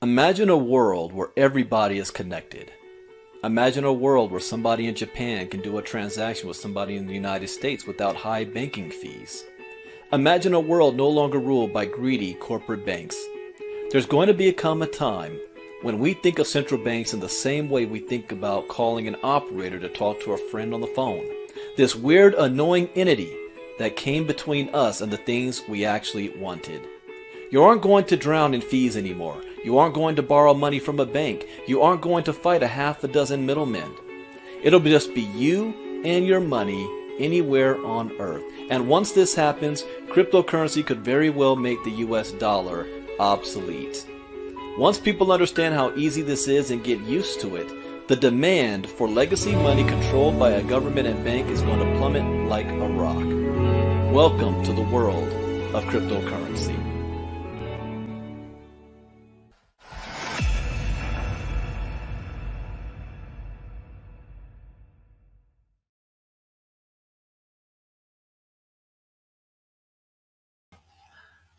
Imagine a world where everybody is connected. Imagine a world where somebody in Japan can do a transaction with somebody in the United States without high banking fees. Imagine a world no longer ruled by greedy corporate banks. There's going to become a time when we think of central banks in the same way we think about calling an operator to talk to a friend on the phone. This weird, annoying entity that came between us and the things we actually wanted. You aren't going to drown in fees anymore. You aren't going to borrow money from a bank. You aren't going to fight a half a dozen middlemen. It'll just be you and your money anywhere on earth. And once this happens, cryptocurrency could very well make the US dollar obsolete. Once people understand how easy this is and get used to it, the demand for legacy money controlled by a government and bank is going to plummet like a rock. Welcome to the world of cryptocurrency.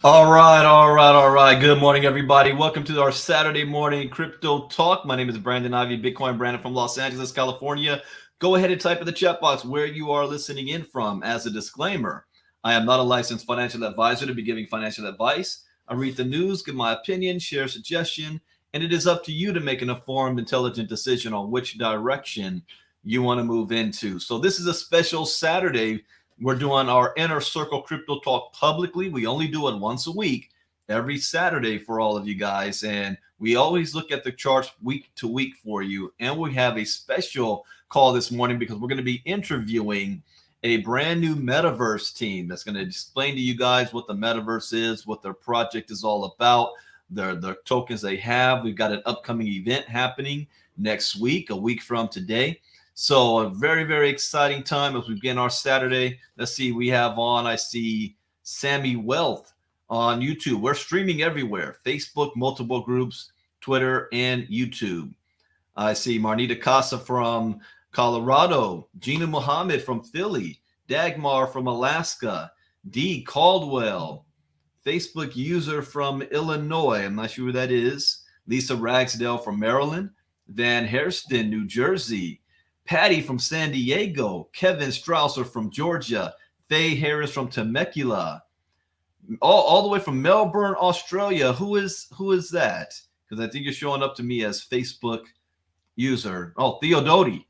All right. Good morning, everybody. Welcome to our Saturday morning crypto talk. My name is Brandon Ivy, Bitcoin Brandon from Los Angeles, California. Go ahead and type in the chat box where you are listening in from. As a disclaimer, I am not a licensed financial advisor to be giving financial advice. I read the news, give my opinion, share a suggestion, and it is up to you to make an informed, intelligent decision on which direction you want to move into. So this is a special Saturday. We're doing our Inner Circle Crypto Talk publicly. We only do it once a week, every Saturday for all of you guys. And we always look at the charts week to week for you. And we have a special call this morning because we're going to be interviewing a brand new Metaverse team that's going to explain to you guys what the Metaverse is, what their project is all about, their tokens they have. We've got an upcoming event happening next week, a week from today. So a very, very exciting time as we begin our Saturday. Let's see, we have on, I see Sammy Wealth on YouTube. We're streaming everywhere, Facebook, multiple groups, Twitter, and YouTube. I see Marnita Casa from Colorado, Gina Muhammad from Philly, Dagmar from Alaska, D. Caldwell, Facebook user from Illinois. I'm not sure who that is. Lisa Ragsdale from Maryland, Van Hairston, New Jersey, Patty from San Diego, Kevin Strausser from Georgia, Faye Harris from Temecula. All the way from Melbourne, Australia. Who is that? Because I think you're showing up to me as Facebook user. Oh, Theodoti.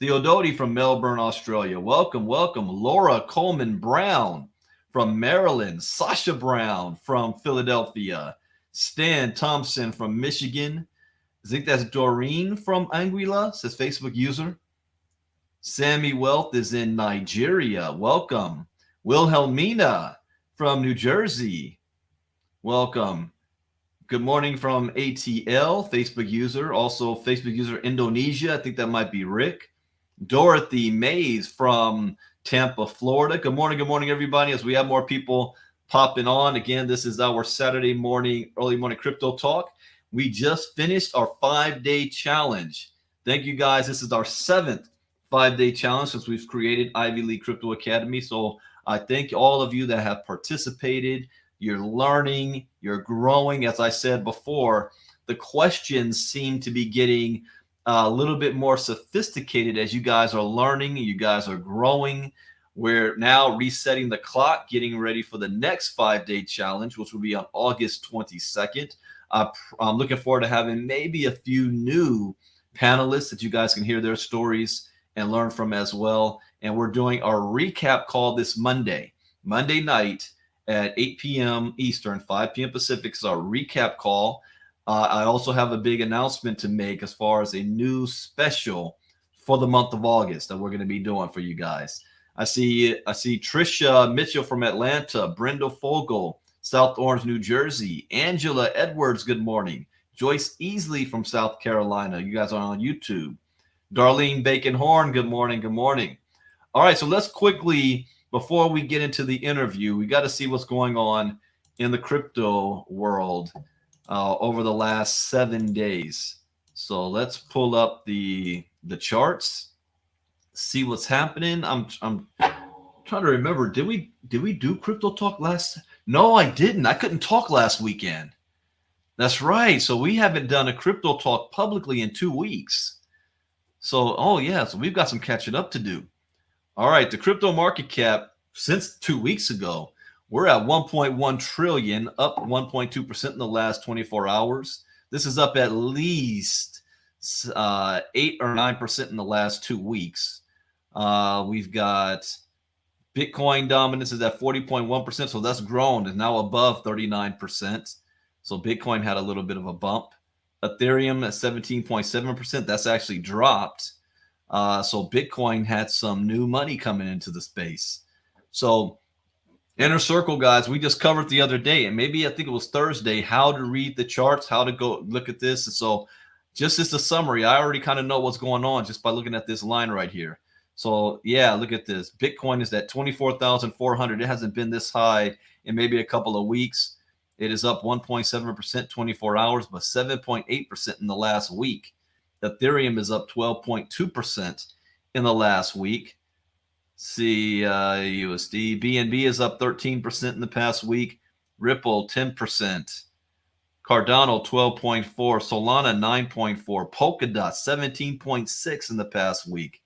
Theodoti from Melbourne, Australia. Welcome, welcome. Laura Coleman Brown from Maryland. Sasha Brown from Philadelphia. Stan Thompson from Michigan. I think that's Doreen from Anguilla, says Facebook user. Sammy Wealth is in Nigeria. Welcome. Wilhelmina from New Jersey. Welcome. Good morning from ATL, Facebook user. Also, Facebook user Indonesia. I think that might be Rick. Dorothy Mays from Tampa, Florida. Good morning, everybody. As we have more people popping on. Again, this is our Saturday morning, early morning crypto talk. We just finished our 5-day challenge. Thank you, guys. This is our 7th 5-day challenge since we've created Ivy League Crypto Academy. So I thank all of you that have participated. You're learning, you're growing. As I said before, the questions seem to be getting a little bit more sophisticated as you guys are learning, you guys are growing. We're now resetting the clock, getting ready for the next 5-day challenge, which will be on August 22nd. I'm looking forward to having maybe a few new panelists that you guys can hear their stories and learn from as well. And we're doing our recap call this Monday night at 8 p.m. Eastern, 5 p.m. Pacific is our recap call. I also have a big announcement to make as far as a new special for the month of August that we're going to be doing for you guys. I see Trisha Mitchell from Atlanta, Brenda Fogel, South Orange, New Jersey, Angela Edwards, good morning. Joyce Easley from South Carolina. You guys are on YouTube. Darlene Bacon Horn, good morning, good morning. All right, so let's quickly, before we get into the interview, we got to see what's going on in the crypto world over the last 7 days. So let's pull up the charts, see what's happening. I'm trying to remember. Did we do crypto talk last? No, I didn't. I couldn't talk last weekend. That's right. So we haven't done a crypto talk publicly in 2 weeks. So, oh yeah, so we've got some catching up to do. All right, the crypto market cap since 2 weeks ago, we're at 1.1 trillion, up 1.2% in the last 24 hours. This is up at least 8 or 9% in the last 2 weeks. We've got Bitcoin dominance is at 40.1%, so that's grown. It's now above 39%. So Bitcoin had a little bit of a bump. Ethereum at 17.7%, that's actually dropped. So Bitcoin had some new money coming into the space. So Inner Circle, guys, we just covered the other day, and maybe I think it was Thursday, how to read the charts, how to go look at this. And so just as a summary, I already kind of know what's going on just by looking at this line right here. So yeah, look at this. Bitcoin is at 24,400. It hasn't been this high in maybe a couple of weeks. It is up 1.7% 24 hours, but 7.8% in the last week. Ethereum is up 12.2% in the last week. See, USD, BNB is up 13% in the past week. Ripple 10%. Cardano 12.4, Solana 9.4, Polkadot 17.6 in the past week.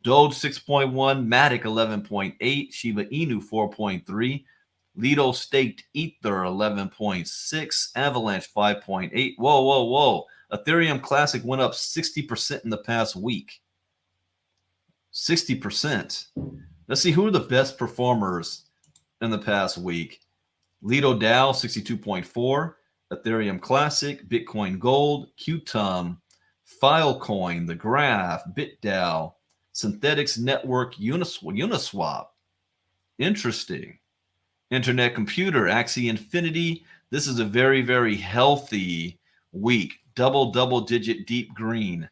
Doge 6.1, Matic 11.8, Shiba Inu 4.3, Lido staked Ether 11.6, Avalanche 5.8. Whoa. Ethereum Classic went up 60% in the past week. 60%. Let's see who are the best performers in the past week. Lido DAO 62.4, Ethereum Classic, Bitcoin Gold, Qtum, Filecoin, The Graph, BitDAO, Synthetics Network, Uniswap. Interesting. Internet Computer, Axie Infinity. This is a very, very healthy week. Double-digit deep green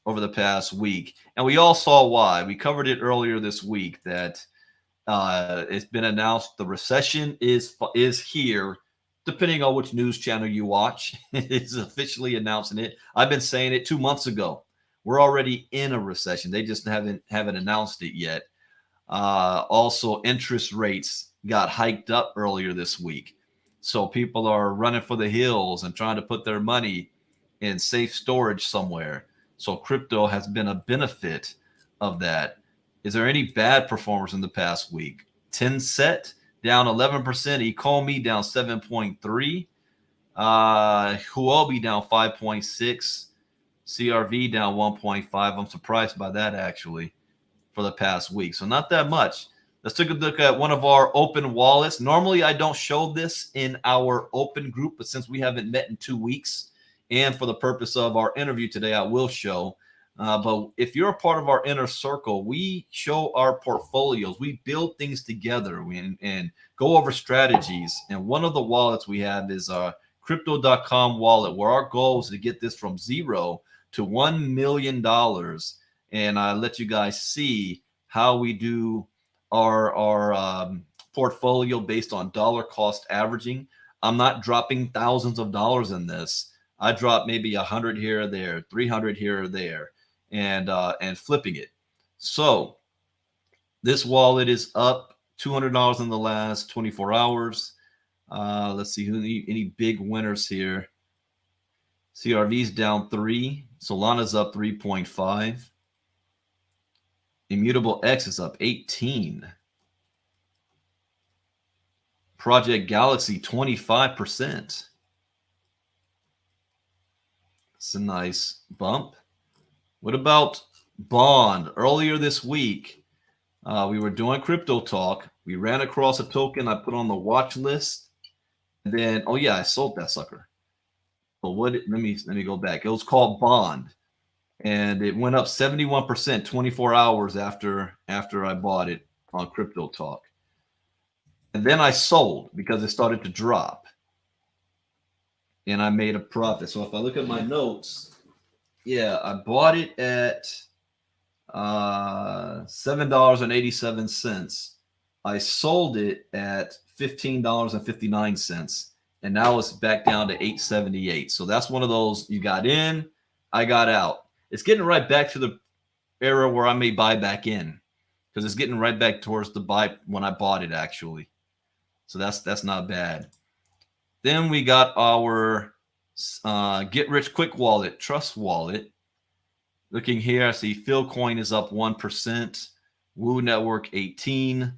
over the past week. And we all saw why. We covered it earlier this week that it's been announced the recession is here, depending on which news channel you watch. It's officially announcing it. I've been saying it 2 months ago. We're already in a recession. They just haven't announced it yet. Also, interest rates got hiked up earlier this week. So people are running for the hills and trying to put their money in safe storage somewhere. So crypto has been a benefit of that. Is there any bad performers in the past week? Tencent down 11%. Ecomi down 7.3. Huobi down 5.6. CRV down 1.5. I'm surprised by that actually for the past week. So not that much. Let's take a look at one of our open wallets. Normally, I don't show this in our open group, but since we haven't met in 2 weeks, and for the purpose of our interview today, I will show. But if you're a part of our inner circle, we show our portfolios. We build things together and go over strategies. And one of the wallets we have is our Crypto.com wallet, where our goal is to get this from $0 to $1 million. And I let you guys see how we do our portfolio based on dollar cost averaging. I'm not dropping thousands of dollars in this. I drop maybe 100 here or there, 300 here or there, and flipping it. So this wallet is up $200 in the last 24 hours. Let's see any big winners here. CRV's down 3. Solana's up 3.5. Immutable X is up 18. Project Galaxy 25%. It's a nice bump. What about Bond? Earlier this week, we were doing crypto talk. We ran across a token I put on the watch list. And then, oh yeah, I sold that sucker. But let me go back. It was called Bond. And it went up 71% 24 hours after I bought it on Crypto Talk. And then I sold because it started to drop. And I made a profit. So if I look at my notes, yeah, I bought it at $7.87. I sold it at $15.59. And now it's back down to $8.78. So that's one of those, you got in, I got out. It's getting right back to the era where I may buy back in, because it's getting right back towards the buy when I bought it actually. So that's not bad. Then we got our Get Rich Quick wallet, Trust wallet. Looking here, I see Philcoin is up 1%, Woo Network 18,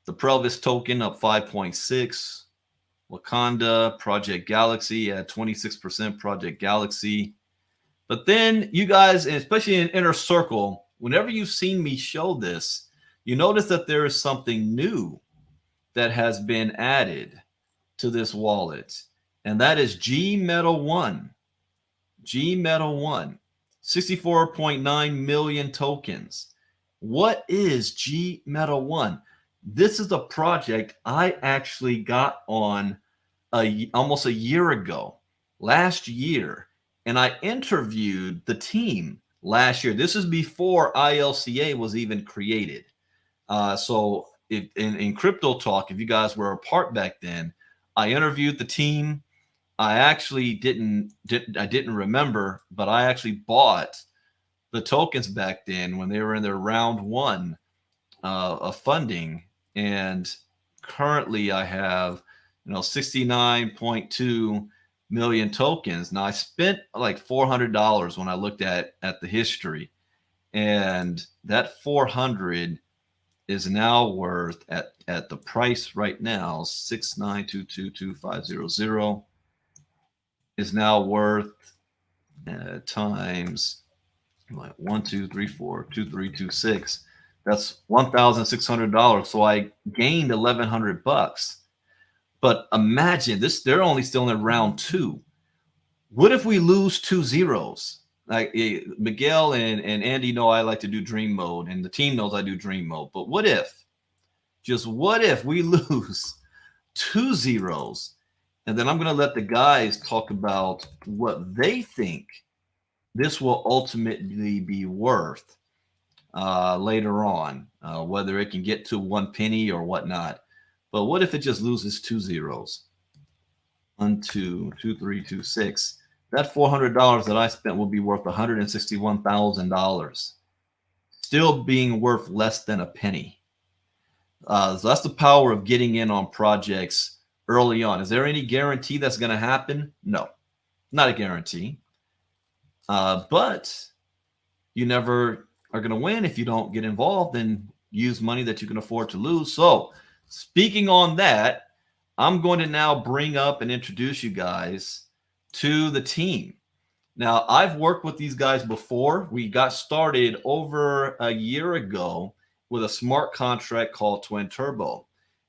the Prelvis token up 5.6, Wakanda, Project Galaxy at 26%, Project Galaxy. But then you guys, and especially in Inner Circle, whenever you've seen me show this, you notice that there is something new that has been added to this wallet. And that is Gmeta.one. Gmeta.one. 64.9 million tokens. What is Gmeta.one? This is a project I actually got on almost a year ago, last year. And I interviewed the team last year. This is before ILCA was even created. So in Crypto Talk, if you guys were a part back then, I interviewed the team. I actually didn't remember, but I actually bought the tokens back then when they were in their round 1 of funding. And currently I have 69.2 million tokens. Now I spent like $400 when I looked at the history, and that 400 is now worth at the price right now 6922250 is now worth times like 1 2 3 4 2 3 2 6. That's $1,600. So I gained $1,100. But imagine this, they're only still in round 2. What if we lose 2 zeros? Like Miguel and Andy know I like to do dream mode, and the team knows I do dream mode. But what if, just what if we lose 2 zeros? And then I'm going to let the guys talk about what they think this will ultimately be worth later on, whether it can get to 1 penny or whatnot. But what if it just loses 2 zeros? 1 2 2 3 2 6. That $400 that I spent will be worth $161,000, still being worth less than a penny. So that's the power of getting in on projects early on. Is there any guarantee that's going to happen? No, not a guarantee. But you never are going to win if you don't get involved. And use money that you can afford to lose. So speaking on that, I'm going to now bring up and introduce you guys to the team. Now, I've worked with these guys before. We got started over a year ago with a smart contract called Twin Turbo.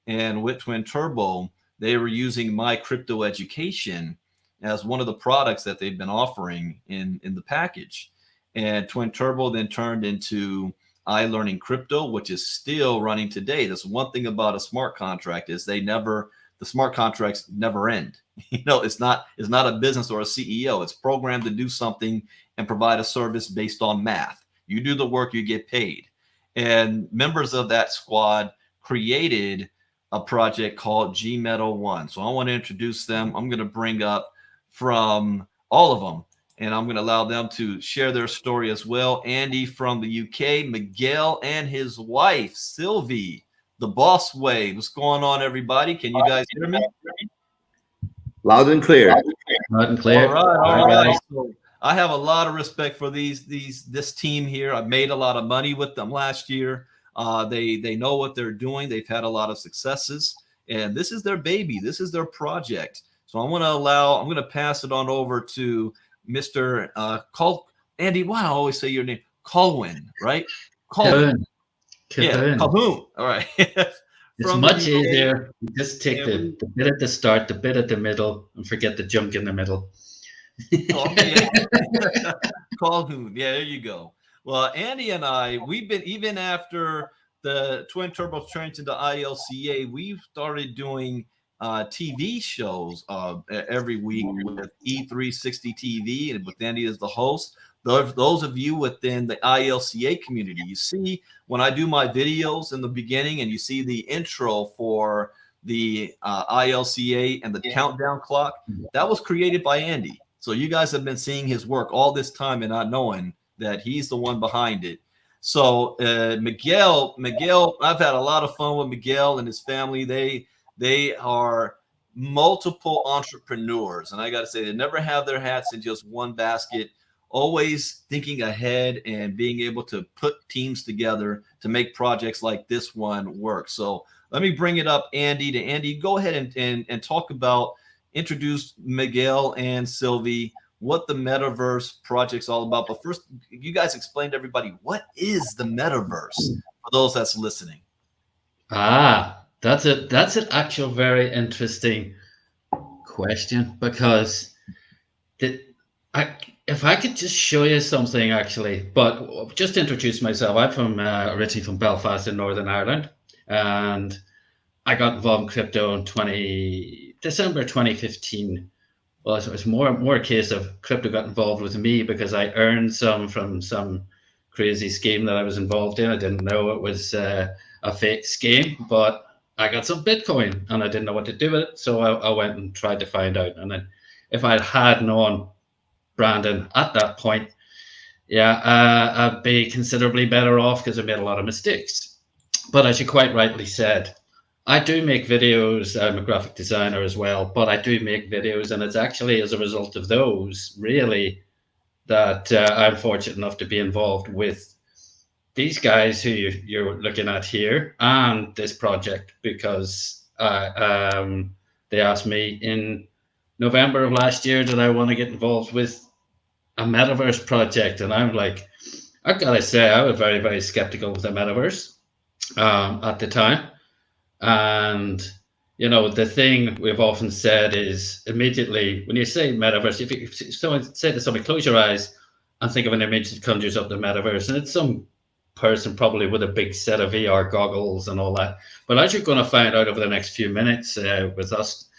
And with Twin Turbo, they were using my crypto education as one of the products that they've been offering in the package. And Twin Turbo then turned into iLearning Crypto, which is still running today. That's one thing about a smart contract is the smart contracts never end. It's not a business or a CEO. It's programmed to do something and provide a service based on math. You do the work, you get paid. And members of that squad created a project called Gmeta.one. So I want to introduce them. I'm going to bring up from all of them, and I'm going to allow them to share their story as well. Andy from the UK, Miguel and his wife, Sylvie, the Boss Way. What's going on, everybody? Can you guys hear me? Loud and clear. Loud and clear. All right. So I have a lot of respect for this team here. I made a lot of money with them last year. They know what they're doing. They've had a lot of successes, and this is their baby. This is their project. So I'm going to pass it on over to Mr. Andy. Why do I always say your name? Colwyn, right? Colwyn. Yeah, Colwyn. All right. It's much easier. You just take the bit at the start, the bit at the middle, and forget the junk in the middle. Colwyn. Yeah, there you go. Well, Andy and I, we've been, even after the Twin Turbo changed into ILCA, we've started doing TV shows every week with E360 TV, and with Andy as the host. Those of you within the ILCA community, you see when I do my videos in the beginning and you see the intro for the ILCA and the countdown clock, that was created by Andy. So you guys have been seeing his work all this time and not knowing that he's the one behind it. So Miguel, I've had a lot of fun with Miguel and his family. They are multiple entrepreneurs, and I got to say, they never have their hats in just one basket, always thinking ahead and being able to put teams together to make projects like this one work. So let me bring it up, Andy. To Andy, go ahead and talk about, introduce Miguel and Sylvie, what the Metaverse project's all about. But first, you guys explain to everybody, what is the Metaverse for those that's listening? That's an actual very interesting question, because if I could just show you something, actually, but just introduce myself. I'm from originally from Belfast in Northern Ireland, and I got involved in crypto in December 2015. Well, it was more a case of crypto got involved with me because I earned some from some crazy scheme that I was involved in. I didn't know it was a fake scheme, but I got some Bitcoin and I didn't know what to do with it. So I went and tried to find out. And then if I had known Brandon at that point, I'd be considerably better off, because I made a lot of mistakes. But as you quite rightly said, I do make videos. I'm a graphic designer as well, but I do make videos, and it's actually as a result of those, really, that I'm fortunate enough to be involved with these guys who you're looking at here and this project, because they asked me in November of last year did I want to get involved with a Metaverse project, and I'm like, I've got to say, I was very, very skeptical with the Metaverse at the time. And the thing we've often said is, immediately when you say Metaverse, if someone say to somebody, close your eyes and think of an image that conjures up the Metaverse, and it's some person probably with a big set of VR goggles and all that. But as you're going to find out over the next few minutes with us,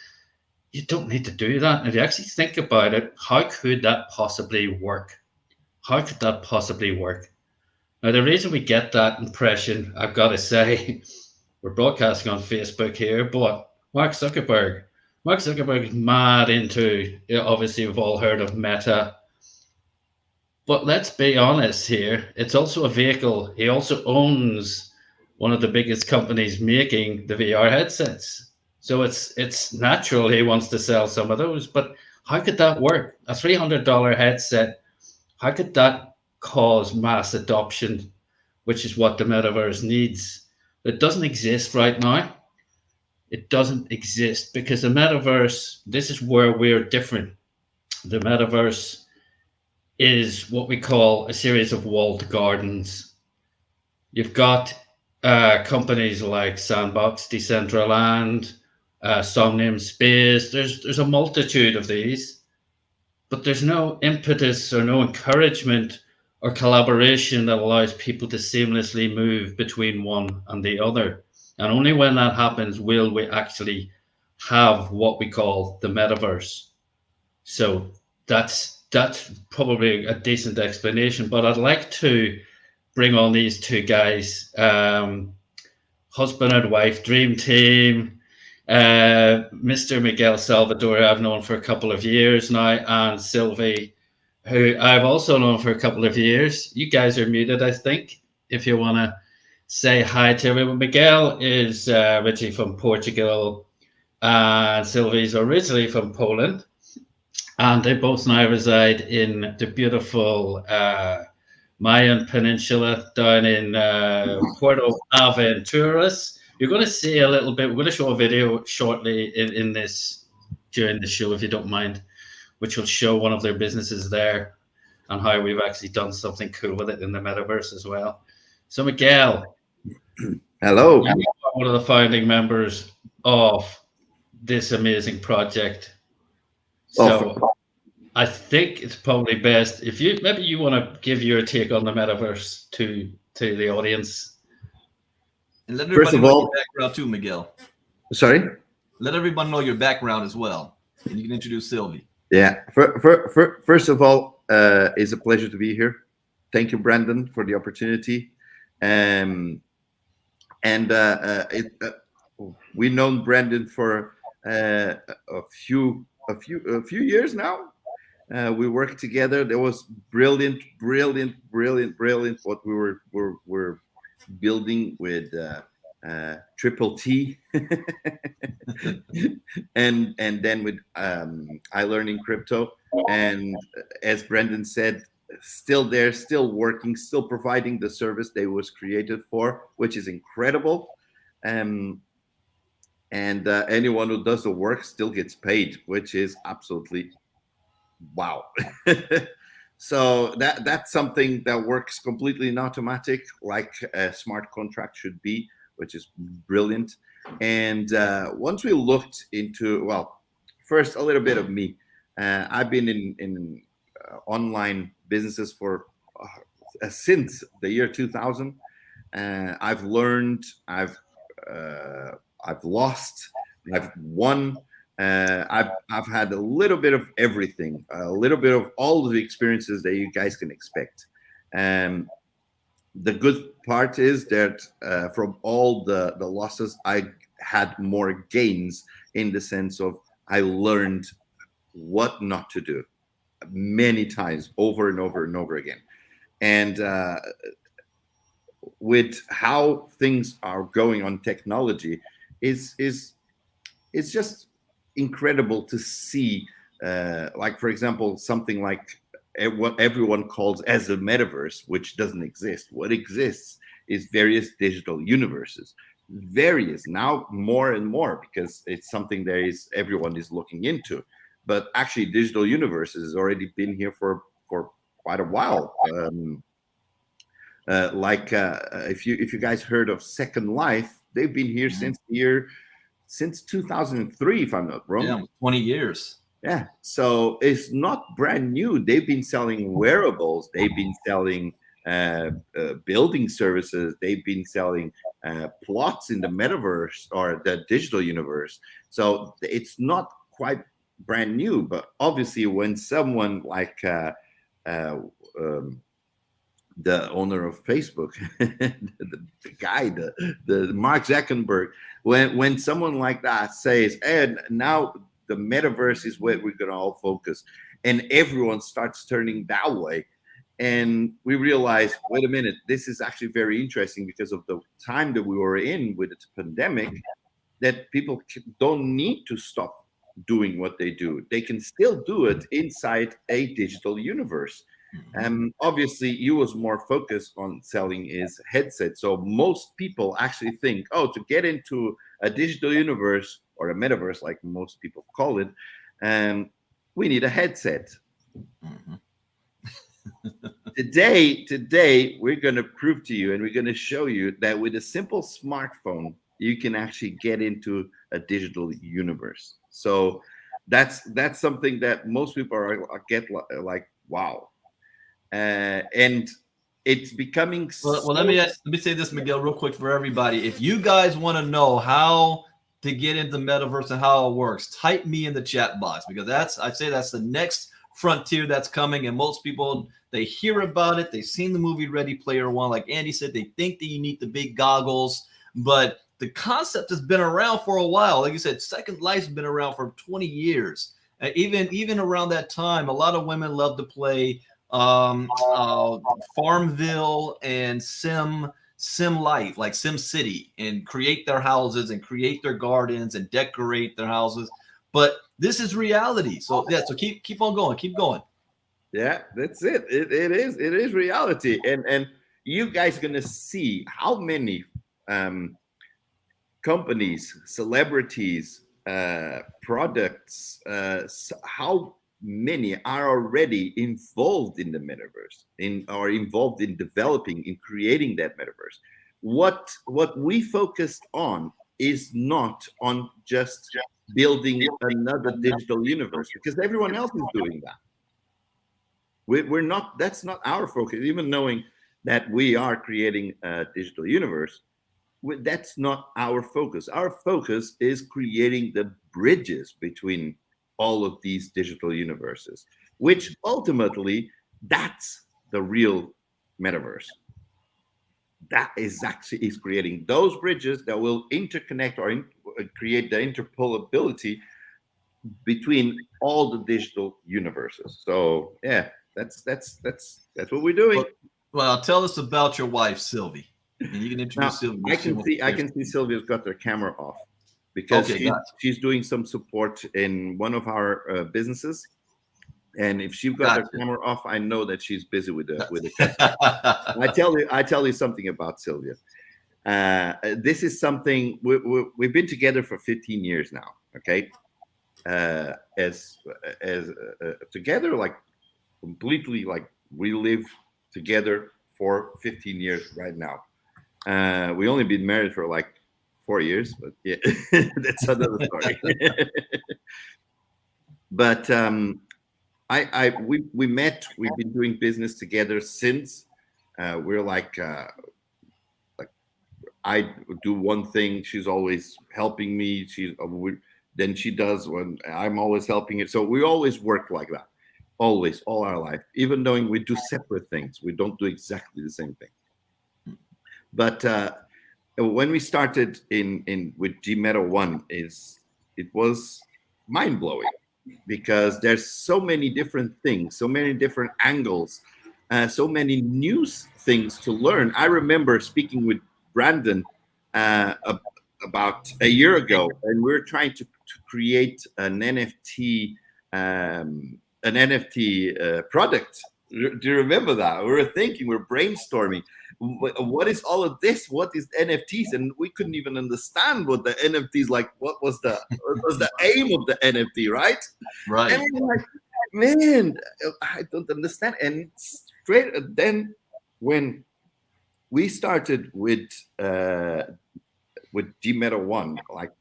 you don't need to do that. And if you actually think about it, how could that possibly work? How could that possibly work? Now, the reason we get that impression, I've got to say, we're broadcasting on Facebook here, but Mark Zuckerberg is mad into, obviously we've all heard of Meta, but let's be honest here, it's also a vehicle. He also owns one of the biggest companies making the VR headsets. So it's natural he wants to sell some of those, but how could that work? A $300 headset, how could that cause mass adoption, which is what the Metaverse needs? It doesn't exist right now. It doesn't exist because the metaverse, this is where we're different. The metaverse is what we call a series of walled gardens. You've got companies like Sandbox, Decentraland, Somnium Space. There's a multitude of these, but there's no impetus or no encouragement or collaboration that allows people to seamlessly move between one and the other. And only when that happens will we actually have what we call the metaverse. So that's probably a decent explanation. But I'd like to bring on these two guys, husband and wife, dream team. Mr. Miguel Salvador, I've known for a couple of years now, and Sylvie, who I've also known for a couple of years. You guys are muted, I think, if you want to say hi to everyone. Miguel is originally from Portugal, and Sylvie's originally from Poland, and they both now reside in the beautiful Mayan Peninsula down in Puerto Aventuras. You're going to see a little bit. We're going to show a video shortly in this during the show, if you don't mind, which will show one of their businesses there and how we've actually done something cool with it in the metaverse as well. So, Miguel, Hello. you are one of the founding members of this amazing project. So, I think it's probably best if you want to give your take on the metaverse to the audience. And let everybody First of know all- your background too, Miguel. Sorry? Let everyone know your background as well. And you can introduce Sylvie. Yeah. First of all, it's a pleasure to be here. Thank you, Brandon, for the opportunity. We've known Brandon for a few years now. We worked together. That was brilliant what we were building with Triple T and then with iLearning Crypto. And as Brendan said, still there, still working, still providing the service they was created for, which is incredible. And anyone who does the work still gets paid, which is absolutely wow. So that's something that works completely in automatic, like a smart contract should be, which is brilliant. And once we looked into, well, first a little bit of me. I've been in online businesses for since the year 2000. I've learned, I've lost, I've won. I've had a little bit of everything, a little bit of all of the experiences that you guys can expect. The good part is that from all the losses, I had more gains in the sense of I learned what not to do many times over and over and over again. And with how things are going on technology, it's just incredible to see, like, for example, something like what everyone calls as a metaverse, which doesn't exist. What exists is various digital universes, various now more and more, because it's something that everyone is looking into. But actually, digital universes has already been here for quite a while. If you guys heard of Second Life, they've been here since 2003, if I'm not wrong. Yeah, 20 years. Yeah, so it's not brand new. They've been selling wearables. They've been selling building services. They've been selling plots in the metaverse or the digital universe. So it's not quite brand new. But obviously, when someone like the owner of Facebook, the guy, the Mark Zuckerberg, when someone like that says, and now the metaverse is where we're going to all focus, and everyone starts turning that way, and we realize, wait a minute, this is actually very interesting because of the time that we were in with the pandemic, that people don't need to stop doing what they do. They can still do it inside a digital universe. Obviously, you was more focused on selling his headset. So most people actually think, oh, to get into a digital universe or a metaverse, like most people call it, we need a headset. Mhm. Today, we're going to prove to you and we're going to show you that with a simple smartphone, you can actually get into a digital universe. So that's something that most people get like, wow. And it's becoming Well, so. let me say this, Miguel, real quick for everybody. If you guys want to know how to get into metaverse and how it works, type me in the chat box, because I'd say that's the next frontier that's coming. And most people, they hear about it, they've seen the movie Ready Player One. Like Andy said, they think that you need the big goggles, but the concept has been around for a while. Like you said, Second Life's been around for 20 years. Even around that time, a lot of women love to play Farmville and Sim Life, like Sim City, and create their houses and create their gardens and decorate their houses. But this is reality. So yeah, so keep on going, keep going. Yeah, that's it. It is reality, and you guys gonna see how many companies, celebrities, products, how many are already involved in the metaverse, are involved in developing, in creating that metaverse. What we focused on is not on just building another digital universe, because everyone else is doing that. We're not. That's not our focus. Even knowing that we are creating a digital universe, that's not our focus. Our focus is creating the bridges between all of these digital universes, which ultimately, that's the real metaverse. That is actually is creating those bridges that will interconnect or create the interpolability between all the digital universes. So yeah, that's what we're doing. Well, tell us about your wife, Sylvie, and you can Now introduce Sylvie. I can see Sylvia's got their camera off because Okay, gotcha. she's doing some support in one of our businesses, and if she got her Gotcha. camera off, I know that she's busy with the customer. I tell you something about Sylvia. This is something we've been together for 15 years now. Okay, as together, like completely, like we live together for 15 years right now. We only been married for like 4 years, but yeah, that's another story. But we met. We've been doing business together since. We're like I do one thing, she's always helping me. Then she does when I'm always helping it. So we always work like that, always, all our life. Even though we do separate things, we don't do exactly the same thing. But when we started in with Gmeta.one, it was mind blowing because there's so many different things, so many different angles, so many new things to learn. I remember speaking with Brandon about a year ago, and we were trying to create an NFT product. Do you remember that? We were thinking, we we're brainstorming. What is all of this? What is NFTs? And we couldn't even understand what the NFTs, like what was the aim of the NFT, right? Right. And we were like, man, I don't understand. And straight then when we started with Gmeta.one, like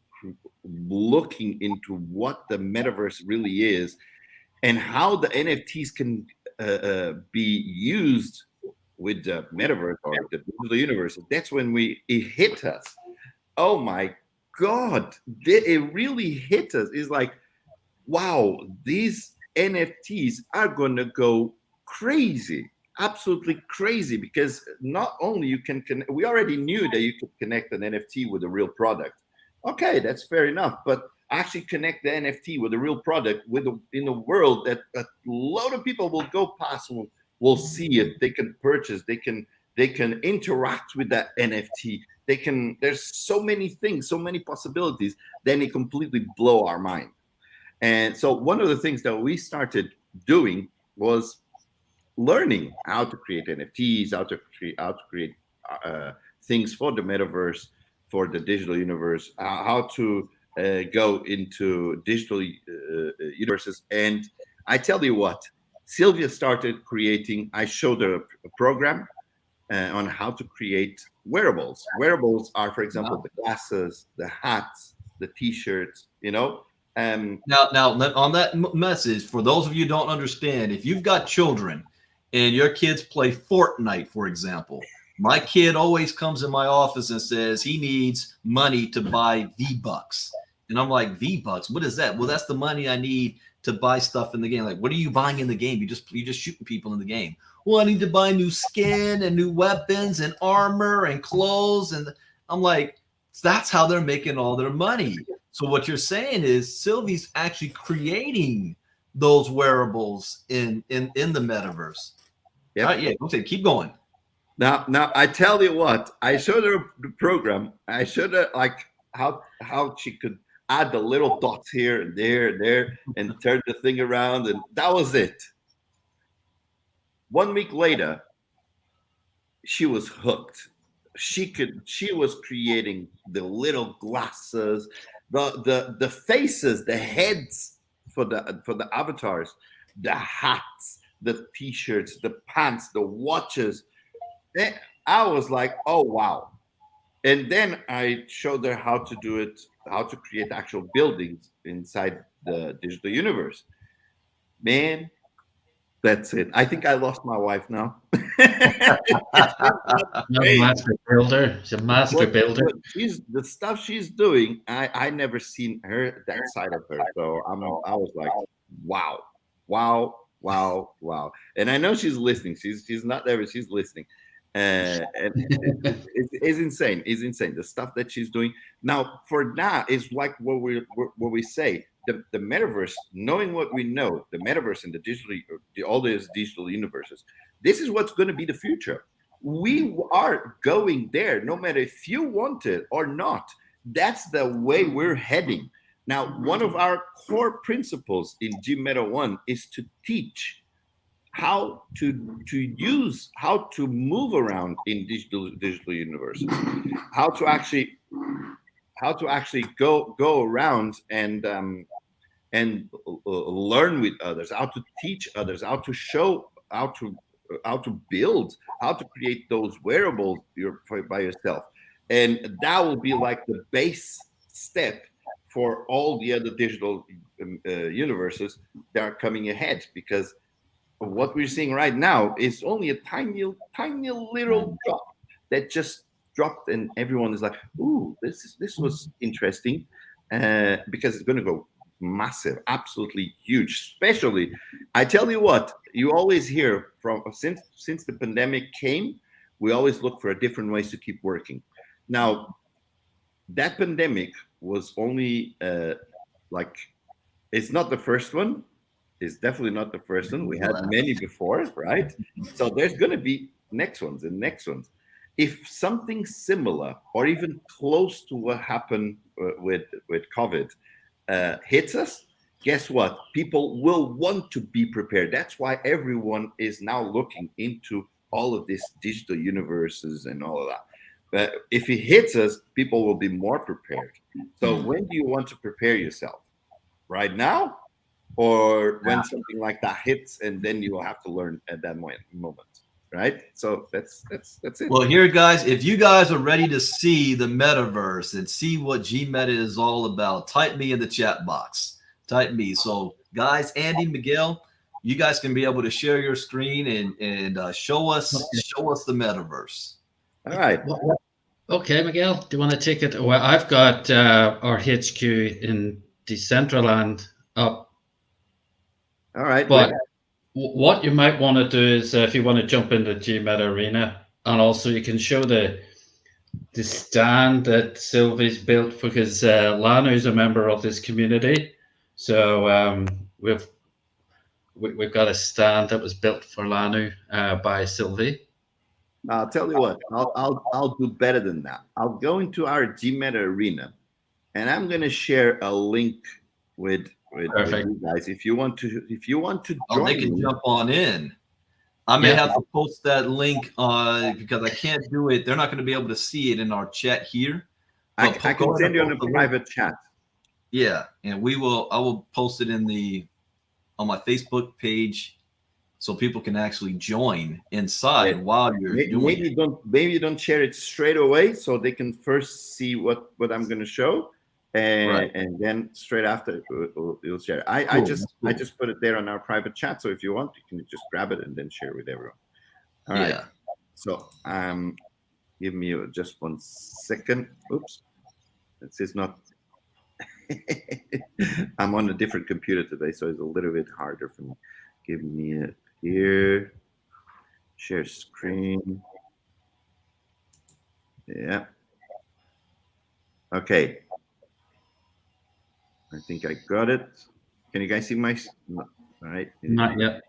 looking into what the metaverse really is and how the NFTs can be used with the metaverse or the digital universe. That's when it hit us. Oh my God, it really hit us. It's like, wow, these NFTs are gonna go crazy, absolutely crazy, because not only you can we already knew that you could connect an NFT with a real product. Okay, that's fair enough, but actually connect the NFT with a real product in a world that a lot of people will go past, will see it, they can purchase, they can interact with that NFT. There's so many things, so many possibilities, then it completely blow our mind. And so one of the things that we started doing was learning how to create NFTs, how to create things for the metaverse, for the digital universe, how to go into digital universes. And I tell you what, Sylvia started creating. I showed her a program on how to create wearables. Wearables are, for example, Wow. the glasses, the hats, the T-shirts. Now, on that message, for those of you who don't understand, if you've got children and your kids play Fortnite, for example, my kid always comes in my office and says he needs money to buy V-Bucks. And I'm like, V-Bucks? What is that? Well, that's the money I need to buy stuff in the game. Like, what are you buying in the game? You just shooting people in the game. Well, I need to buy new skin and new weapons and armor and clothes. And I'm like, that's how they're making all their money. So what you're saying is Sylvie's actually creating those wearables in the metaverse. Yep. All right, yeah, okay, keep going. Now I tell you what, I showed her the program. I showed her like how she could add the little dots here and there, and turn the thing around, and that was it. 1 week later, she was hooked. She was creating the little glasses, the faces, the heads for the avatars, the hats, the T-shirts, the pants, the watches. I was like, oh wow. And then I showed her how to do it, how to create actual buildings inside the digital universe. Man, that's it. I think I lost my wife now. Master builder. She's a master builder. The stuff she's doing, I never seen her that side of her. So I was like, wow, wow, wow, wow. And I know she's listening. She's not there, but she's listening. And it's insane. It's insane. The stuff that she's doing now. For now, is like what we say. The metaverse, knowing what we know, the metaverse and all these digital universes. This is what's going to be the future. We are going there, no matter if you want it or not. That's the way we're heading. Now, one of our core principles in Gmeta.one is to teach how to use, how to move around in digital universes, how to actually go around and learn with others, how to teach others, how to show, how to build, how to create those wearables by yourself. And that will be like the base step for all the other digital universes that are coming ahead, because what we're seeing right now is only a tiny little drop that just dropped, and everyone is like, ooh, this was interesting, because it's going to go massive, absolutely huge. Especially, I tell you what, you always hear from since the pandemic came, we always look for different ways to keep working. Now, that pandemic was only like, it's not the first one. It's definitely not the first one. We had many before, right? So there's going to be next ones and next ones. If something similar or even close to what happened with COVID hits us, guess what? People will want to be prepared. That's why everyone is now looking into all of these digital universes and all of that. But if it hits us, people will be more prepared. So when do you want to prepare yourself? Right now? Or when something like that hits, and then you will have to learn at that moment, right? So that's it. Well, here, guys, if you guys are ready to see the metaverse and see what Gmeta is all about, type me in the chat box. Type me. So, guys, Andy, Miguel, you guys can be able to share your screen and show us the metaverse. All right. Okay, Miguel, do you want to take it? Well, I've got our HQ in Decentraland up. All right. But what you might want to do is, if you want to jump into Gmeta Arena, and also you can show the stand that Sylvie's built, because Lanu is a member of this community. So we've got a stand that was built for Lanu by Sylvie. I'll tell you what. I'll do better than that. I'll go into our Gmeta Arena, and I'm going to share a link with you guys. If you want to join, they can jump on in. I may Yeah. have to post that link because I can't do it. They're not going to be able to see it in our chat here. I But can go ahead send and you on post a the link. private chat. Yeah, and I will post it on my Facebook page so people can actually join inside Yeah. while you're doing it. Maybe don't share it straight away so they can first see what I'm going to show, Right. and then straight after you'll share. I Cool, just cool. I just put it there on our private chat. So if you want, you can just grab it and then share with everyone. All right. Yeah. So give me just 1 second. Oops, this is not. I'm on a different computer today, so it's a little bit harder for me. Give me it here. Share screen. Yeah. Okay. I think I got it. Can you guys see my? No. All right. Not yet.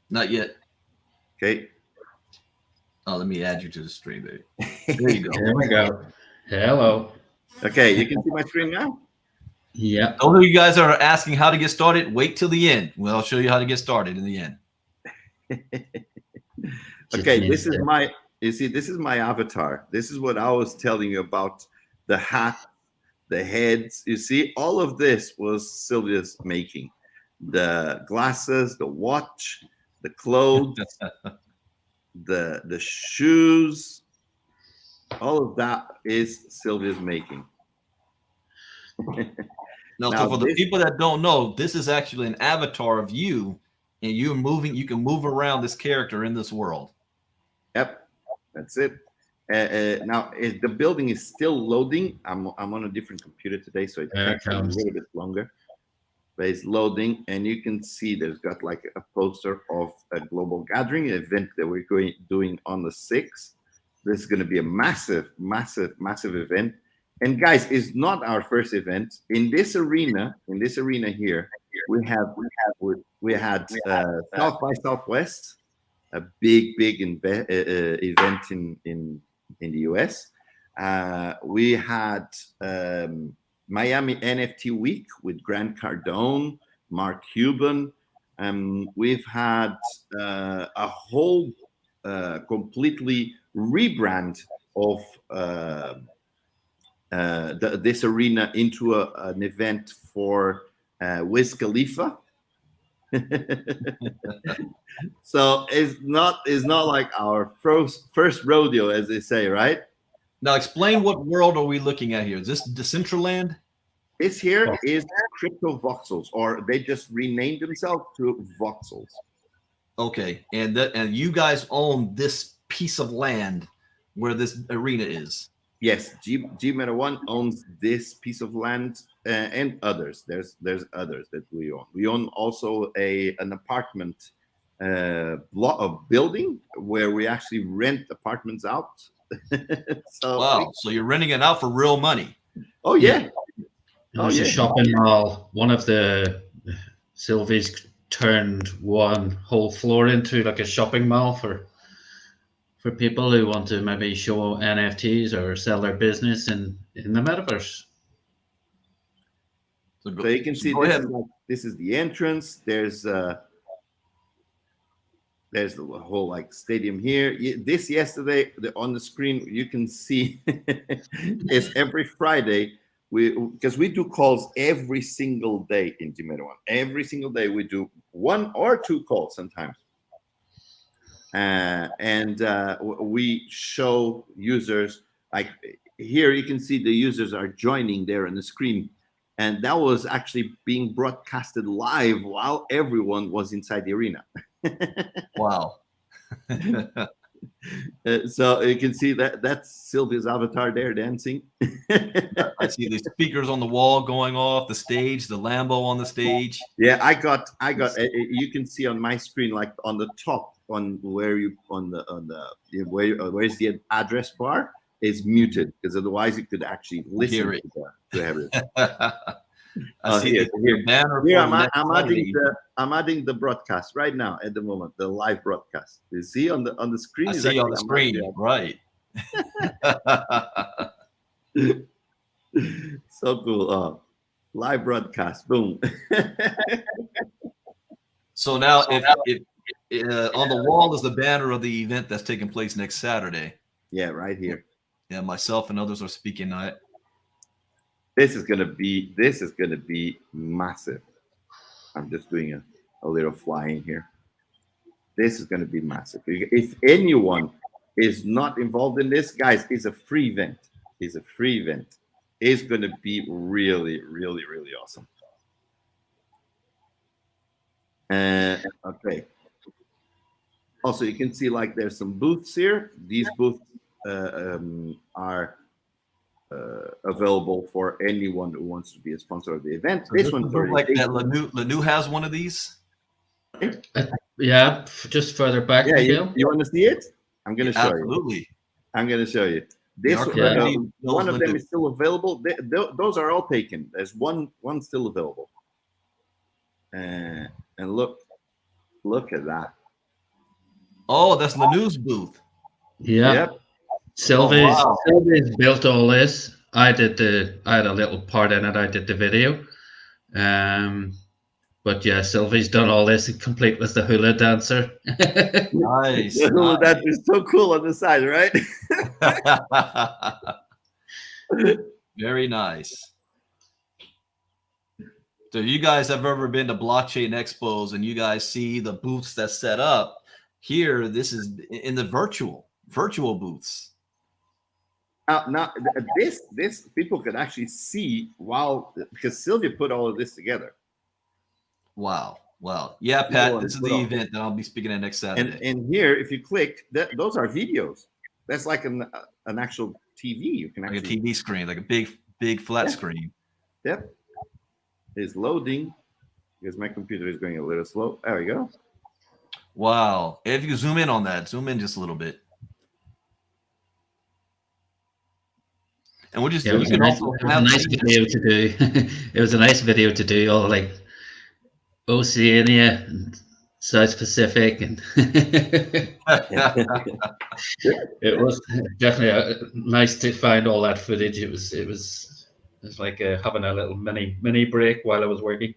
Not yet. Okay. Oh, let me add you to the stream, baby. There you go. There we go. Hello. Okay, you can see my screen now. Yeah. Those of you guys are asking how to get started, wait till the end. Well, I'll show you how to get started in the end. Okay, this is my. You see, this is my avatar. This is what I was telling you about the hat, the heads. You see, all of this was Sylvia's making. The glasses, the watch, the clothes, the shoes, all of that is Sylvia's making. Now, Now so for the this- people that don't know, this is actually an avatar of you, and you're moving. You can move around this character in this world. Yep, that's it. Now the building is still loading. I'm on a different computer today, so it There it takes a comes. little bit longer. But it's loading, and you can see there's got like a poster of a global gathering event that we're doing on the 6th. This is going to be a massive, massive, massive event. And guys, it's not our first event in this arena. In this arena here, we had South by Southwest, a big event in the US. We had Miami NFT Week with Grant Cardone, Mark Cuban. We've had a whole completely rebrand of this arena into an event for Wiz Khalifa. So it's not like our first rodeo, as they say, right? Now, explain what world are we looking at here? Is this Decentraland? This here is crypto voxels, or they just renamed themselves to voxels. Okay, and you guys own this piece of land where this arena is. Yes, Gmeta.one owns this piece of land and others. There's others that we own. We own also an apartment block of building where we actually rent apartments out. So wow, so you're renting it out for real money. Oh yeah. There's a shopping mall. One of the Sylvie's turned one whole floor into like a shopping mall for people who want to maybe show NFTs or sell their business in the metaverse. So you can see this is the entrance. There's the whole like stadium here. This yesterday on the screen you can see is every Friday because we do calls every single day in Gmeta.one. Every single day we do 1 or 2 calls sometimes. And we show users, like here you can see the users are joining there on the screen, and that was actually being broadcasted live while everyone was inside the arena. Wow. So you can see that's Sylvia's avatar there dancing. I see the speakers on the wall going off, the stage, the Lambo on the stage. Yeah, I got you can see on my screen, like on the top, on where you where's the address bar is muted, because otherwise you could actually listen to everything. I see the banner. Here I'm adding the broadcast right now at the moment, the live broadcast. You see on the screen? I see on the screen, right? So cool. Live broadcast, boom. So now On the wall is the banner of the event that's taking place next Saturday. Yeah, right here. Yeah, myself and others are speaking on it. This is gonna be massive. I'm just doing a little flying here. This is gonna be massive. If anyone is not involved in this, guys, it's a free event. It's a free event. It's gonna be really, really, really awesome. Okay. Also, you can see like there's some booths here. These booths are available for anyone who wants to be a sponsor of the event. So this one's already like that. Lanu has one of these. Yeah, just further back. Yeah, you want to see it? I'm going to show you. Absolutely. I'm going to show you. This one of them is still available. Those are all taken. There's one still available. And look at that. Oh, that's Lanu's booth. Yeah. Yep. Sylvie's built all this. I had a little part in it. I did the video. But yeah, Sylvie's done all this, complete with the hula dancer. Nice. The hula dancer is so cool on the side, right? Very nice. So you guys have ever been to blockchain expos and you guys see the booths that's set up here? This is in the virtual booths. Now this people could actually see because Sylvia put all of this together. Wow. Yeah, Pat, this is the event that I'll be speaking at next Saturday. And here, if you click, those are videos. That's like an actual TV. You can actually, like a TV screen, like a big flat screen. Yep. It's loading because my computer is going a little slow. There we go. Wow. If you zoom in on that, zoom in just a little bit. And we'll just it was a nice video to do. It was a nice video to do, all like Oceania and South Pacific, and it was definitely nice to find all that footage. It was like having a little mini break while I was working.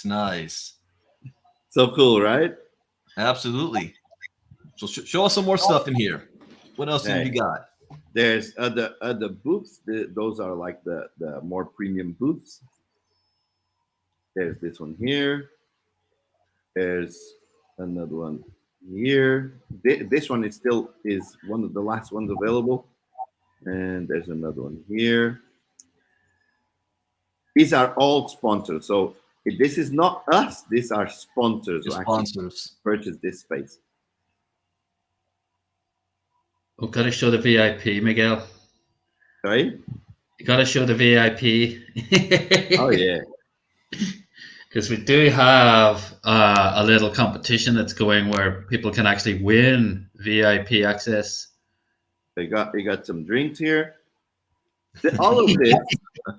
Nice. So cool, right? Absolutely. So show us some more stuff in here. What else have you got? There's other booths. Those are like the more premium booths. There's this one here. There's another one here. This one is one of the last ones available. And there's another one here. These are all sponsors. So this is not us. These are sponsors who actually purchase this space. Oh, gotta show the VIP, Miguel. Sorry? You gotta show the VIP. Oh yeah. Because we do have a little competition that's going where people can actually win VIP access. We got some drinks here. All of this,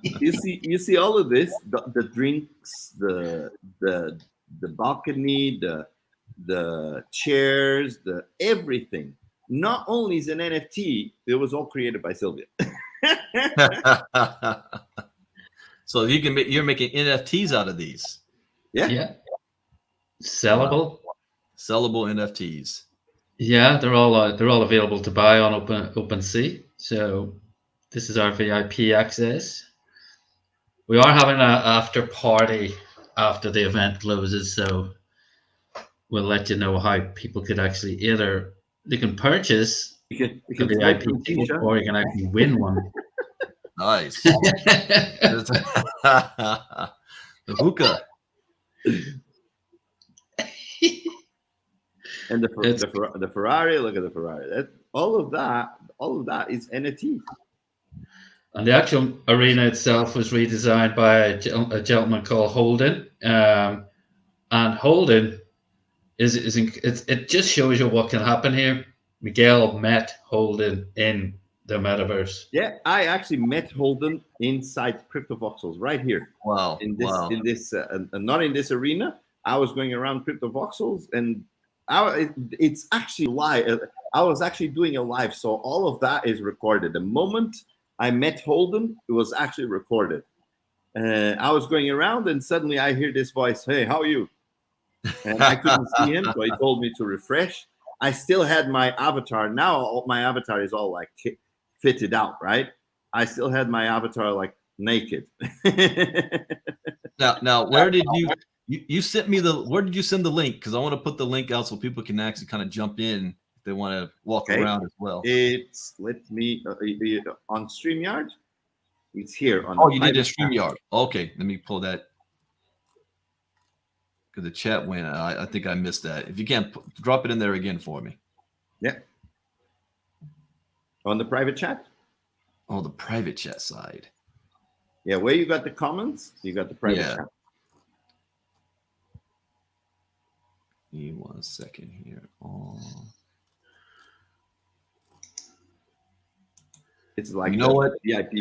you see all of this, the drinks, the balcony, the chairs, the everything. Not only is an NFT, it was all created by Sylvia. So you're making NFTs out of these. Yeah. Sellable NFTs. Yeah, they're all available to buy on OpenSea. So this is our VIP access. We are having an after party after the event closes, so we'll let you know how people could actually they can purchase the VIP ticket, or you can actually win one. Nice. The hookah. And the Ferrari, look at the Ferrari. All of that is NFT. And the actual arena itself was redesigned by a gentleman called Holden. And Holden it just shows you what can happen here. Miguel met Holden in the metaverse. Yeah, I actually met Holden inside CryptoVoxels right here. Wow. In this, not in this arena. I was going around CryptoVoxels, and it's actually live. I was actually doing a live, so all of that is recorded. The moment I met Holden, it was actually recorded. I was going around, and suddenly I hear this voice. Hey, how are you? and I couldn't see him, so he told me to refresh. I still had my avatar. Now my avatar is all like fitted out, right? I still had my avatar like naked. Now, where did you sent me where did you send the link? Because I want to put the link out so people can actually kind of jump in if they want to walk around as well. It's let me on StreamYard. It's here on. Oh, you did it in StreamYard. Okay, let me pull that because the chat went. I think I missed that. If you can't drop it in there again for me. Yeah. On the private chat. Oh, the private chat side. Yeah, where you got the comments, you got the private chat. Give me 1 second here. It's like, you know what? VIP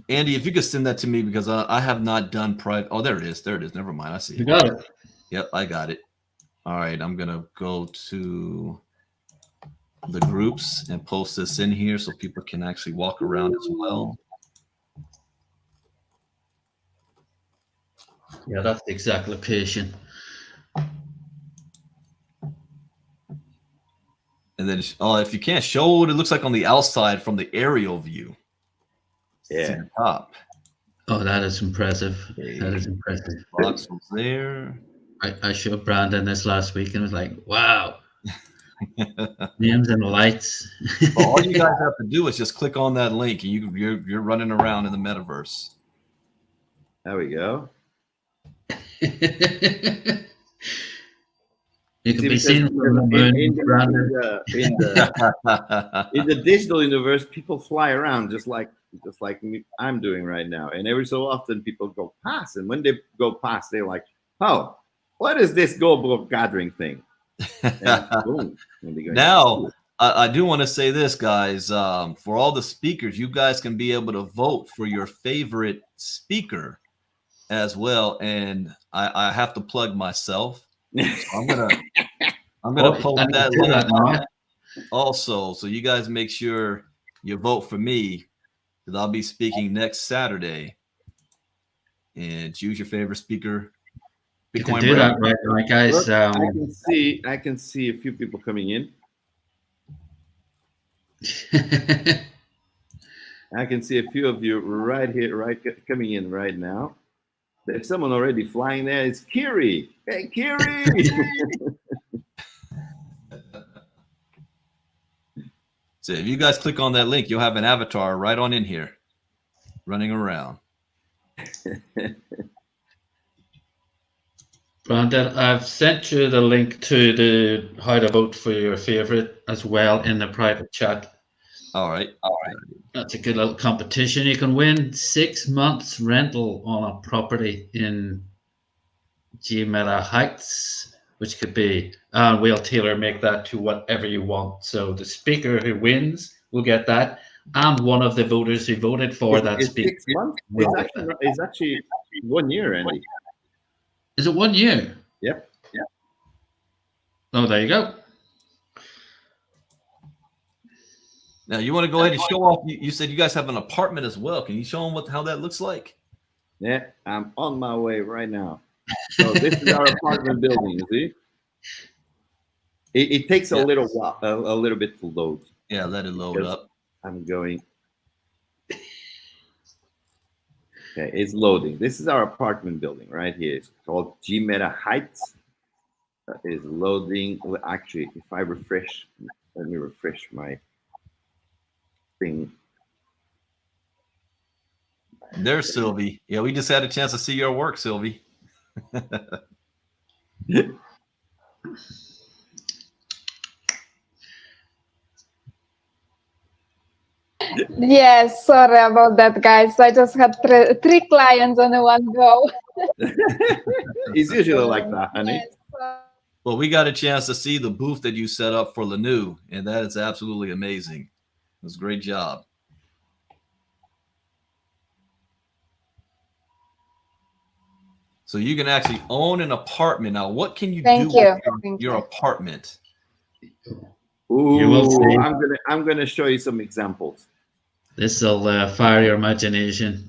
Andy, if you could send that to me because I have not done private. Oh, there it is. There it is. Never mind. I see it. You got it. Yep, I got it. All right, I'm gonna go to the groups and post this in here so people can actually walk around as well. Yeah, that's the exact location. And then, if you can't show what it looks like on the outside from the aerial view. Yeah. The top. Oh, that is impressive. That is impressive. Box was there. I showed Brandon this last week and was like, wow. Names and lights. Well, all you guys have to do is just click on that link and you're running around in the metaverse. There we go. You can be seen from the moon, in the digital universe, people fly around just like me, I'm doing right now. And every so often people go past. And when they go past, they're like, oh, what is this global gathering thing? And boom, now, I do want to say this, guys. For all the speakers, you guys can be able to vote for your favorite speaker as well. And I have to plug myself. So I'm gonna post that link also, so you guys make sure you vote for me because I'll be speaking next Saturday. And choose your favorite speaker. You can do that right, guys. Look, I can see a few people coming in. I can see a few of you right here, coming in right now. There's someone already flying there. It's Kiri. Hey, Kiri. So if you guys click on that link, you'll have an avatar right on in here, running around. Brandon, I've sent you the link to how to vote for your favorite as well in the private chat. All right. That's a good little competition. You can win 6 months rental on a property in Gmeta Heights, which could be, we'll tailor make that to whatever you want. So the speaker who wins will get that, and one of the voters who voted for that speaker. 6 months? It's actually 1 year, Andy. Is it 1 year? Yep. Oh, there you go. Now you want to go ahead and show off. You said you guys have an apartment as well. Can you show them how that looks like? Yeah, I'm on my way right now. So this is our apartment building. You see, it takes a little while, a little bit to load. Yeah, let it load up. I'm going. Okay, it's loading. This is our apartment building right here. It's called Gmeta Heights. That is loading. Well, actually, if I refresh, let me refresh my thing. There's Sylvie. Yeah, we just had a chance to see your work, Sylvie. Yes, sorry about that, guys. I just had three clients on one go. It's usually like that, honey. Yes. Well, we got a chance to see the booth that you set up for Lanu, and that is absolutely amazing. It was a great job. So you can actually own an apartment. Now, what can you do with your apartment? Ooh, you will see. I'm gonna show you some examples. This will fire your imagination.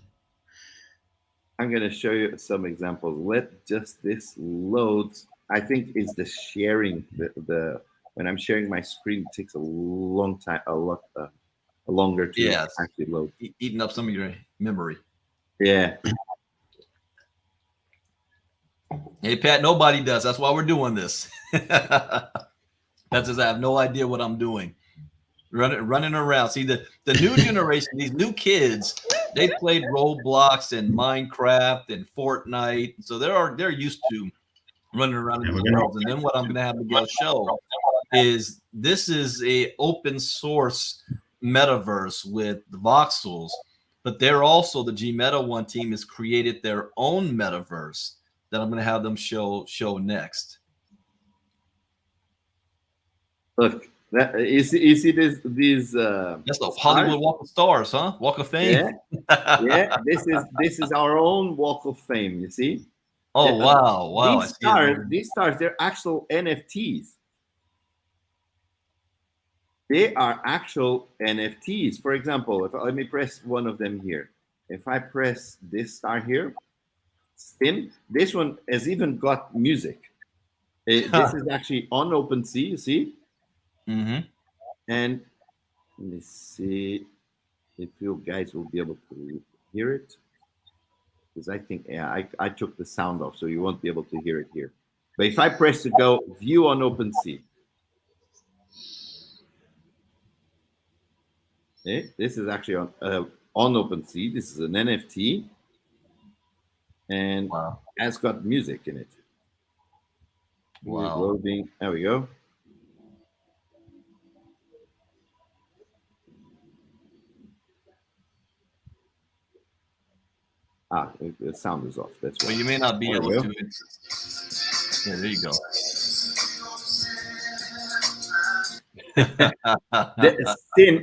I'm going to show you some examples. Let just this loads. I think it's the sharing. The when I'm sharing my screen, it takes a long time, a longer to Yes. actually load. Eating up some of your memory. Yeah. Hey, Pat, nobody does. That's why we're doing this. That's just I have no idea what I'm doing. Running around. See, the new generation, these new kids, they played Roblox and Minecraft and Fortnite. So they're used to running around in the world. And then what I'm going to have Miguel show is this is a open source metaverse with the voxels, but they're also the Gmeta.one team has created their own metaverse that I'm going to have them show next. Look, you see these that's the Hollywood Walk of Stars, huh? Walk of Fame. Yeah. This is our own Walk of Fame. You see? Oh wow! These stars, they're actual NFTs. They are actual NFTs. For example, let me press one of them here. If I press this star here, spin. This one has even got music. This is actually on OpenSea. You see? Mm-hmm. And let me see if you guys will be able to hear it. Because I think, yeah, I took the sound off, so you won't be able to hear it here. But if I press to go view on OpenSea, okay, this is actually on OpenSea. This is an NFT, and has got music in it. Wow. Loading. There we go. The sound is off. That's well, you may not be able to. Yeah, there you go.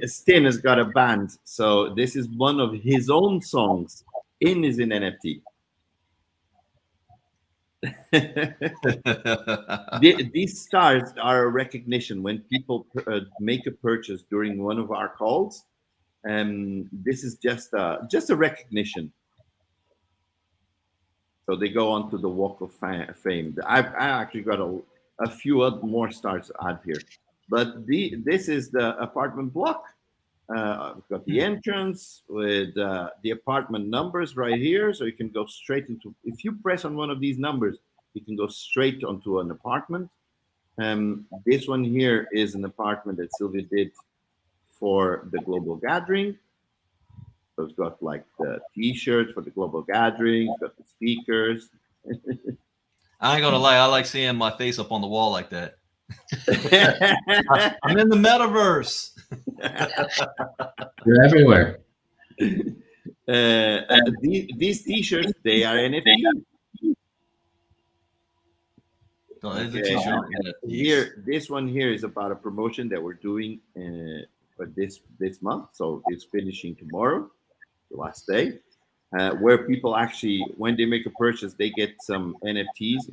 Stin has got a band, so this is one of his own songs in his NFT. These stars are a recognition when people make a purchase during one of our calls. This is just a recognition. So they go on to the Walk of Fame. I actually got a few more stars to add here. But this is the apartment block. I've got the entrance with the apartment numbers right here. So you can go straight into, if you press on one of these numbers, you can go straight onto an apartment. This one here is an apartment that Sylvia did for the global gathering. So it's got like the t-shirts for the global gathering, it's got the speakers. I ain't gonna lie, I like seeing my face up on the wall like that. I'm in the metaverse. You're everywhere. These t-shirts, they are NFT. Here, this one here is about a promotion that we're doing for this month. So it's finishing tomorrow, the last day, where people actually, when they make a purchase, they get some NFTs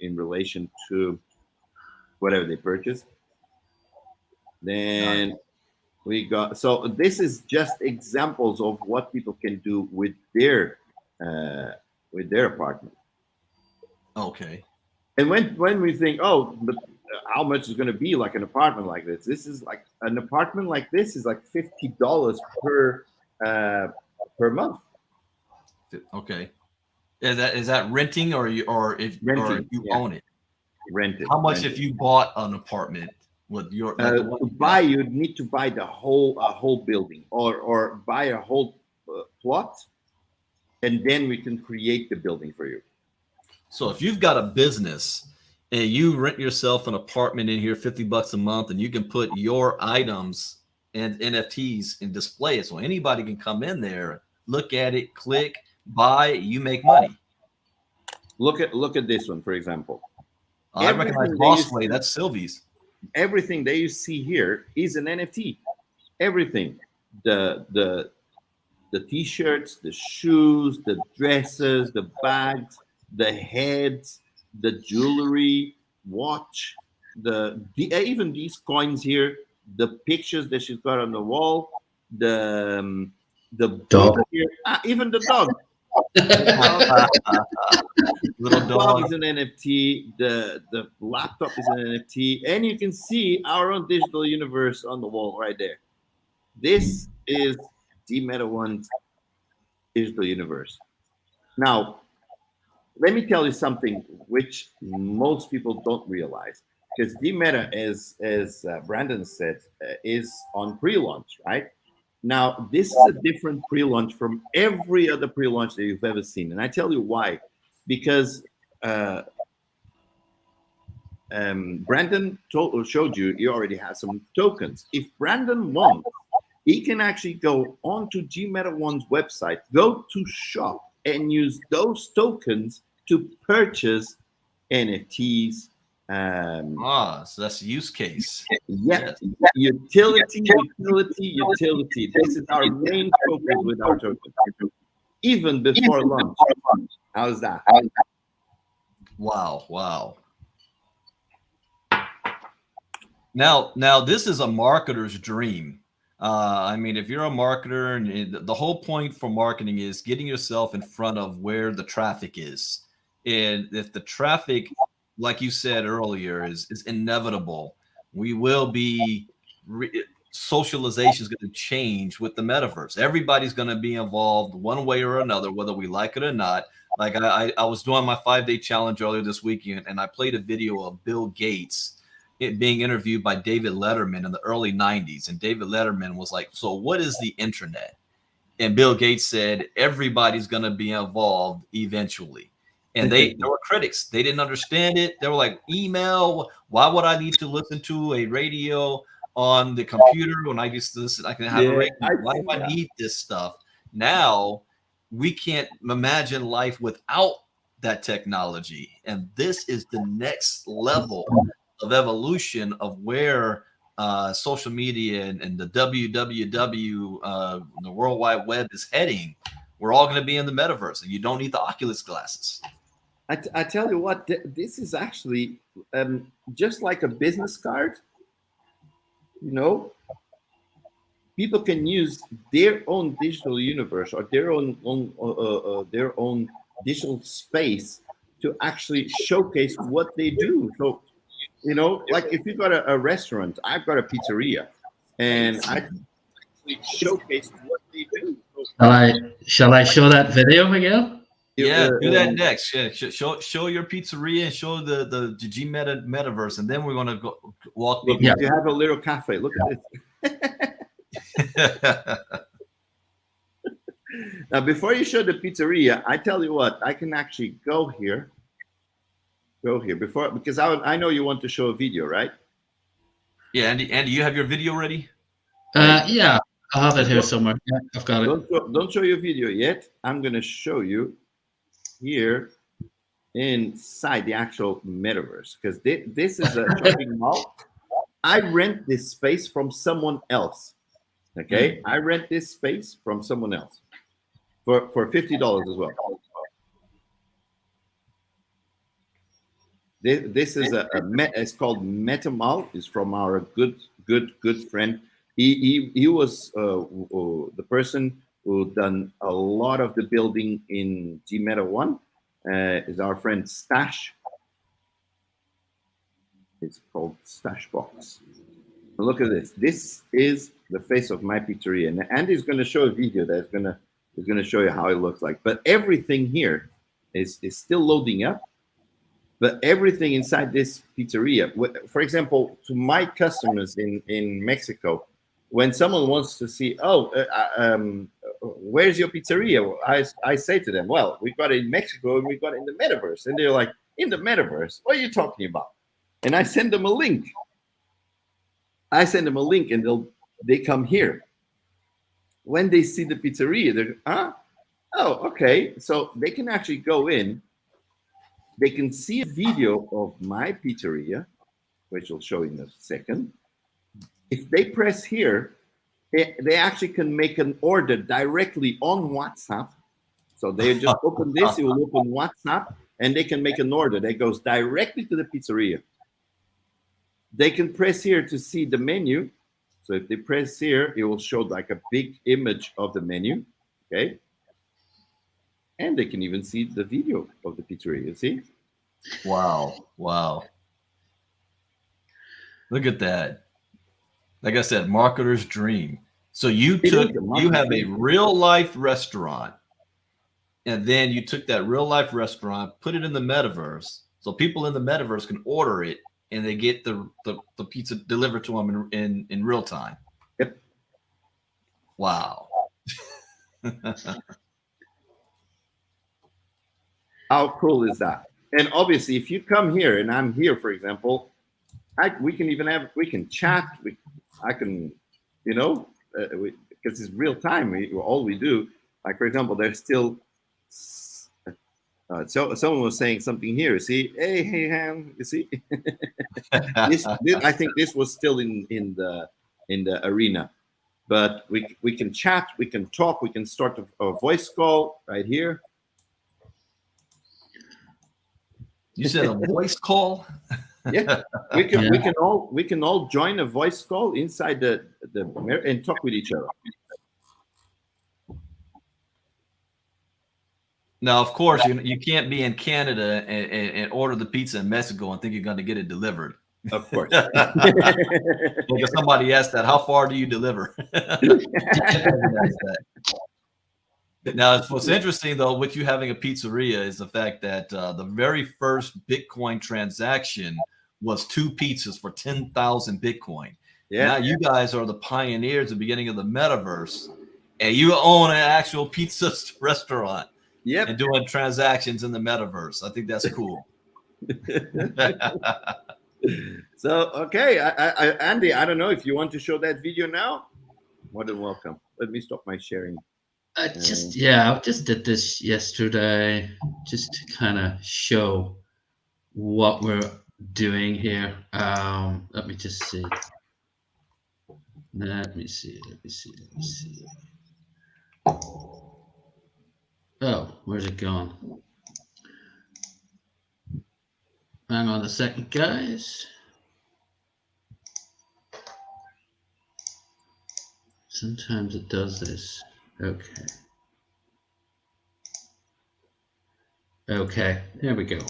in relation to whatever they purchase. Then we got, so this is just examples of what people can do with their apartment. Okay. And when we think, oh, but how much is going to be like an apartment like this? This is like an apartment like this is like $50 per month. Okay. Is that renting or you own it? Rented. How much if you bought an apartment with your to buy? You'd need to buy the whole building or buy a whole plot, and then we can create the building for you. So if you've got a business and you rent yourself an apartment in here, $50 a month, and you can put your items and NFTs and display it, so anybody can come in there, look at it, click, buy, you make money. Look at this one, for example. I recognize Bossway. That's Sylvie's. Everything that you see here is an NFT. Everything, the t-shirts, the shoes, the dresses, the bags, the heads, the jewelry, watch, even these coins here, the pictures that she's got on the wall, the dog here, even the dog. Little The dog dog. is an NFT. The laptop is an NFT, and you can see our own digital universe on the wall right there. This is Gmeta.one's digital universe. Now, let me tell you something which most people don't realize, because Gmeta, as Brandon said, is on pre-launch, right? Now, this is a different pre-launch from every other pre-launch that you've ever seen, and I tell you why. Because Brandon showed you he already has some tokens. If Brandon wants, he can actually go onto Gmeta.one's website, go to shop, and use those tokens to purchase NFTs. So that's the use case. Yeah, utility. This is our main focus with our tokens, even before launch. How's that? Wow. Now this is a marketer's dream. I mean, if you're a marketer, and the whole point for marketing is getting yourself in front of where the traffic is. And if the traffic, like you said earlier, is inevitable, we will be socialization is going to change with the metaverse. Everybody's going to be involved one way or another, whether we like it or not. Like I was doing my 5-day challenge earlier this weekend, and I played a video of Bill Gates being interviewed by David Letterman in the early 90s. And David Letterman was like, so what is the internet? And Bill Gates said, everybody's going to be involved eventually. And there were critics. They didn't understand it. They were like, email, why would I need to listen to a radio on the computer when I just listen? I can have a radio. Why do I need this stuff? Now we can't imagine life without that technology. And this is the next level of evolution of where social media and the WWW, the World Wide Web is heading. We're all going to be in the metaverse, and you don't need the Oculus glasses. I tell you what, this is actually just like a business card. You know, people can use their own digital universe or their own digital space to actually showcase what they do. So, you know, like if you've got a restaurant, I've got a pizzeria, and I actually showcase what they do. Shall I show that video again? Yeah, do that next. Yeah, show your pizzeria and show the Gmeta metaverse, and then we're gonna go walk. Look, you have a little cafe. Look at this. Now, before you show the pizzeria, I tell you what, I can actually go here before, because I know you want to show a video, right? Yeah, Andy, you have your video ready? Yeah, I have it here somewhere. Yeah, I've got it. Don't show your video yet. I'm gonna show you here inside the actual metaverse, because this is a shopping mall. I rent this space from someone else. Okay, I rent this space from someone else for $50 as well. This is it's called Metamal. It's from our good friend. He was the person who done a lot of the building in Gmeta.one. Is our friend Stash. It's called Stash Box. And look at this. This is the face of my pizzeria, and Andy's going to show a video that's going to show you how it looks like. But everything here is still loading up. But everything inside this pizzeria, for example, to my customers in Mexico, when someone wants to see, where's your pizzeria? I say to them, well, we got it in Mexico and we got it in the metaverse. And they're like, in the metaverse? What are you talking about? And I send them a link. And they come here. When they see the pizzeria, they're, oh, okay. So they can actually go in. They can see a video of my pizzeria, which I'll show you in a second. If they press here, they actually can make an order directly on WhatsApp. So they just open this, it will open WhatsApp, and they can make an order that goes directly to the pizzeria. They can press here to see the menu. So if they press here, it will show like a big image of the menu, okay? and they can even see the video of the pizzeria. You see? Wow. Wow. Look at that. Like I said, marketer's dream. So you have a real life restaurant, and then you took that real life restaurant, put it in the metaverse, so people in the metaverse can order it, and they get the pizza delivered to them in real time. Yep. Wow. How cool is that? And obviously, if you come here and I'm here, for example, we can chat. I can, because it's real time. All we do, like for example, there's still. So someone was saying something here. See, hey, Han, you see. this, I think this was still in the arena, but we can chat, we can talk, we can start a voice call right here. You said a voice call? Yeah, we can all join a voice call inside the and talk with each other. Now, of course, you can't be in Canada and order the pizza in Mexico and think you're going to get it delivered. Of course. Because somebody asked that, how far do you deliver? Now, what's interesting, though, with you having a pizzeria is the fact that the very first Bitcoin transaction was 2 pizzas for 10,000 Bitcoin. Yeah. Now you guys are the pioneers at the beginning of the metaverse, and you own an actual pizza restaurant. Yep. And doing transactions in the metaverse. I think that's cool. So, okay, Andy, I don't know if you want to show that video now. More than welcome. Let me stop my sharing. I just did this yesterday, just to kind of show what we're doing here. Let me just see. Let me see. Oh, where's it gone? Hang on a second, guys. Sometimes it does this. Okay, there we go.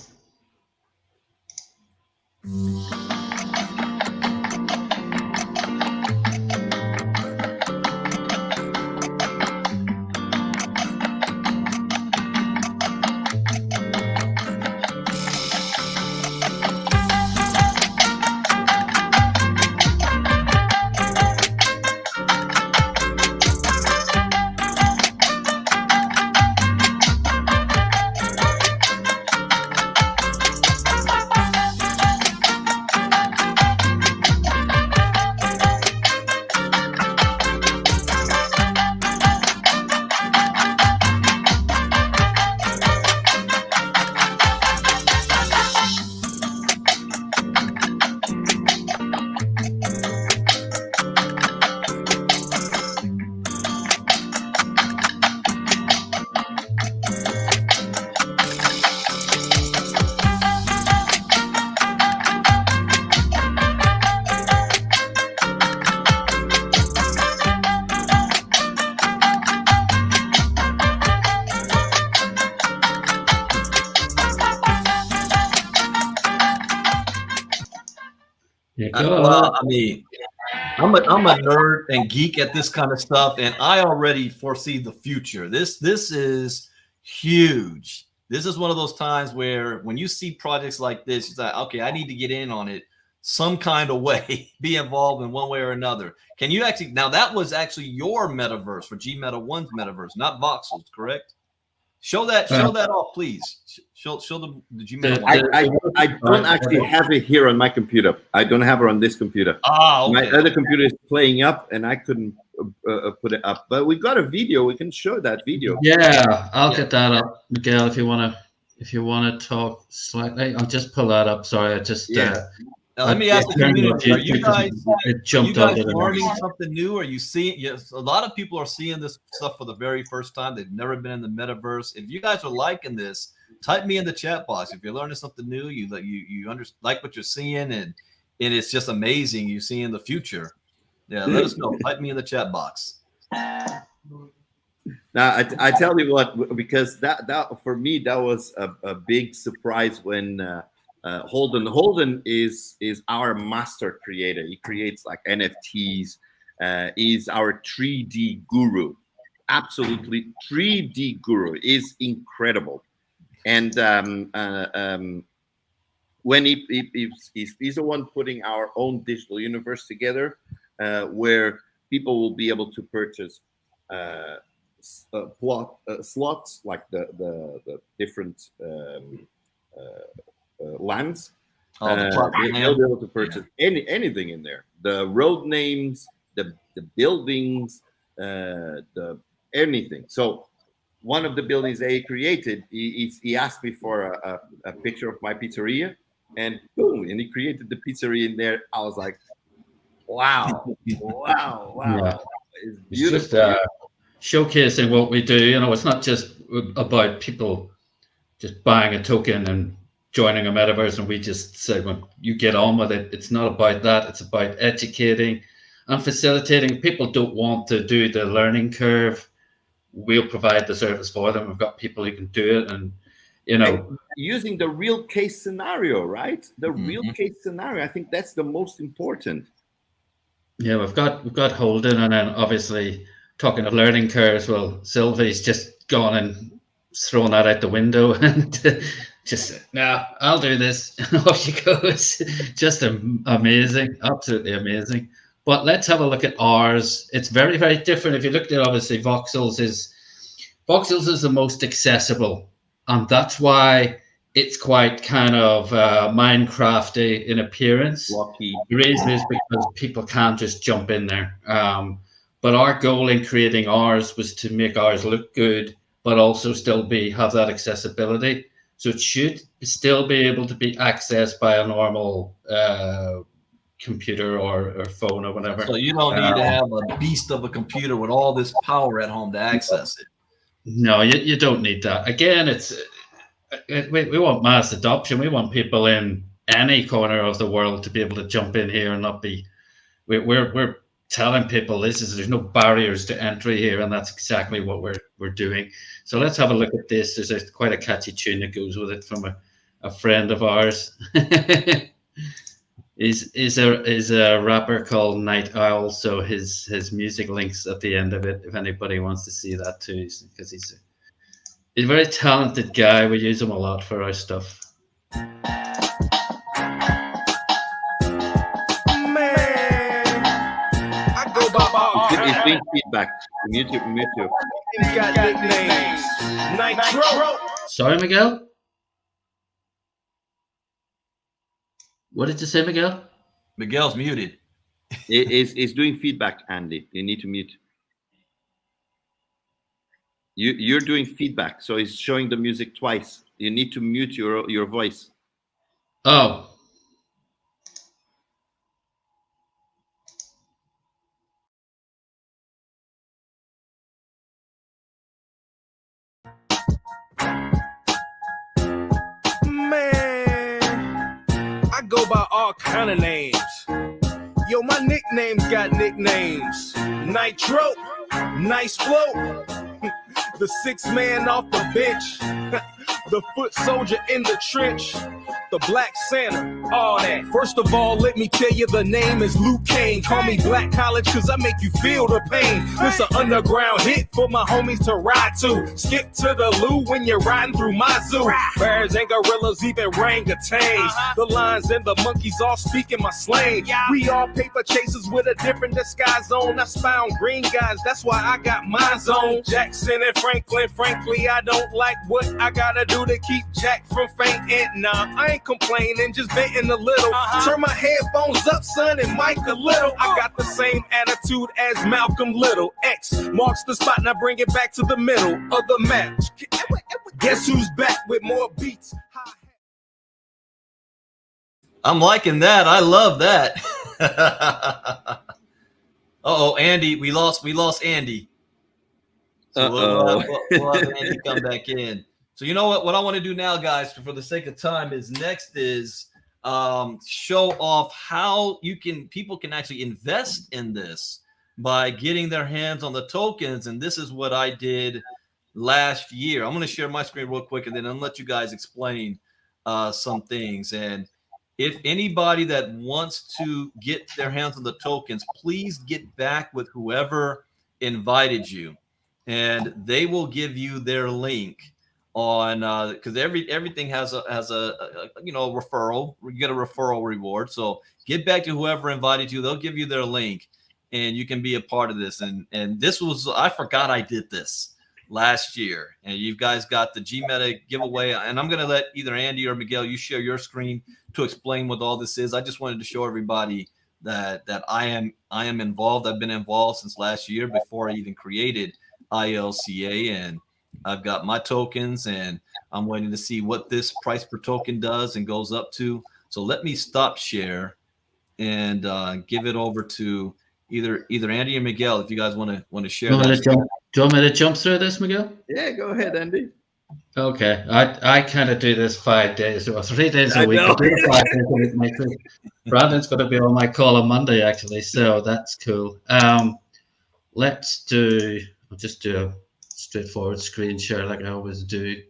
Well, I mean, I'm a nerd and geek at this kind of stuff, and I already foresee the future. This is huge. This is one of those times where when you see projects like this, it's like, okay, I need to get in on it some kind of way, be involved in one way or another. Can you actually, now that was actually your metaverse for Gmeta.one's metaverse, not Voxel's, correct? Show that off, please. Show the Gmeta.one. I don't actually have it here on my computer. I don't have it on this computer. Okay. My other computer is playing up, and I couldn't put it up. But we got a video. We can show that video. Yeah, I'll get that up, Miguel. If you wanna talk slightly, I'll just pull that up. Sorry, I just Now, let me ask the community: are you guys learning something new? Are you seeing? Yes, a lot of people are seeing this stuff for the very first time. They've never been in the metaverse. If you guys are liking this, type me in the chat box. If you're learning something new, you like what you're seeing, and it's just amazing. You see in the future. Yeah, let us know. Type me in the chat box. Now I tell you what, because that for me that was a big surprise when Holden is our master creator. He creates like NFTs. Is our 3D guru. Absolutely, 3D guru is incredible. And when he's the one putting our own digital universe together, where people will be able to purchase slots, like the different lands. They'll be able to purchase anything in there. The road names, the buildings, the anything. So one of the buildings they created, he asked me for a picture of my pizzeria, and boom, and he created the pizzeria in there. I was like, wow. Yeah. It's It's beautiful. just showcasing what we do. You know, it's not just about people just buying a token and joining a metaverse, and we just say, well, you get on with it. It's not about that. It's about educating and facilitating. People don't want to do the learning curve. We'll provide the service for them. We've got people who can do it, and you know, using the real case scenario, right? The real case scenario. I think that's the most important. yeah, we've got Holden, and then obviously talking of learning curves. Well, Sylvie's just gone and thrown that out the window, and just I'll do this. And off she goes. Just amazing, absolutely amazing. But let's have a look at ours. It's very, very different. If you looked at, obviously, Voxels is the most accessible, and that's why it's quite kind of Minecrafty in appearance. Lucky. The reason is because people can't just jump in there. But our goal in creating ours was to make ours look good, but also still have that accessibility. So it should still be able to be accessed by a normal computer or phone or whatever. So you don't need to have a beast of a computer with all this power at home to access it. No, you don't need that. Again, we want mass adoption. We want people in any corner of the world to be able to jump in here and not be. We're telling people there's no barriers to entry here, and that's exactly what we're doing. So let's have a look at this. There's quite a catchy tune that goes with it from a friend of ours. is a rapper called Night Owl. So his music links at the end of it if anybody wants to see that too, because he's a very talented guy. We use him a lot for our stuff. It's being feedback. Mute you. He's got nicknames. Nitro. Sorry, Miguel? What did you say, Miguel? Miguel's muted. It's doing feedback, Andy. You need to mute. You're doing feedback, so it's showing the music twice. You need to mute your voice. Oh. I go by all kind of names. Yo, my nickname's got nicknames. Nitro, nice flow. The sixth man off the bench. The foot soldier in the trench. The Black Santa, all that. First of all, let me tell you the name is Luke Kane. Call me Black College cause I make you feel the pain. This an underground hit for my homies to ride to. Skip to the loo when you're riding through my zoo. Bears and gorillas, even orangutans. The lions and the monkeys all speaking my slang. We all paper chasers with a different disguise on. I spy on green guys, that's why I got my zone. Jackson and Franklin, frankly, I don't like what I gotta do to keep Jack from fainting. Nah, I ain't complaining, just venting a little. Turn my headphones up, son, and mic a little. I got the same attitude as Malcolm Little. X marks the spot, and I bring it back to the middle of the match. Guess who's back with more beats? I'm liking that. I love that. Uh-oh, Andy, we lost Andy. So we'll have Andy come back in. So you know what I want to do now, guys, for the sake of time, is next is show off how people can actually invest in this. by getting their hands on the tokens. And this is what I did last year. I'm going to share my screen real quick, and then I'll let you guys explain some things. And if anybody that wants to get their hands on the tokens, please get back with whoever invited you, and they will give you their link on because everything has a referral. You get a referral reward. So get back to whoever invited you. They'll give you their link, and you can be a part of this. And this was, I forgot I did this last year, and you guys got the Gmeta giveaway. And I'm going to let either Andy or Miguel, you share your screen to explain what all this is. I just wanted to show everybody that I am involved. I've been involved since last year before I even created ILCA, and I've got my tokens, and I'm waiting to see what this price per token does and goes up to. So let me stop share and give it over to either Andy or Miguel if you guys want to share. Do you want me to jump through this, Miguel? Yeah, go ahead, Andy. Okay, I kind of do this 5 days or 3 days a week. I do 5 days a week myself. Brandon's going to be on my call on Monday, actually, so that's cool. I'll just do a straightforward screen share like I always do.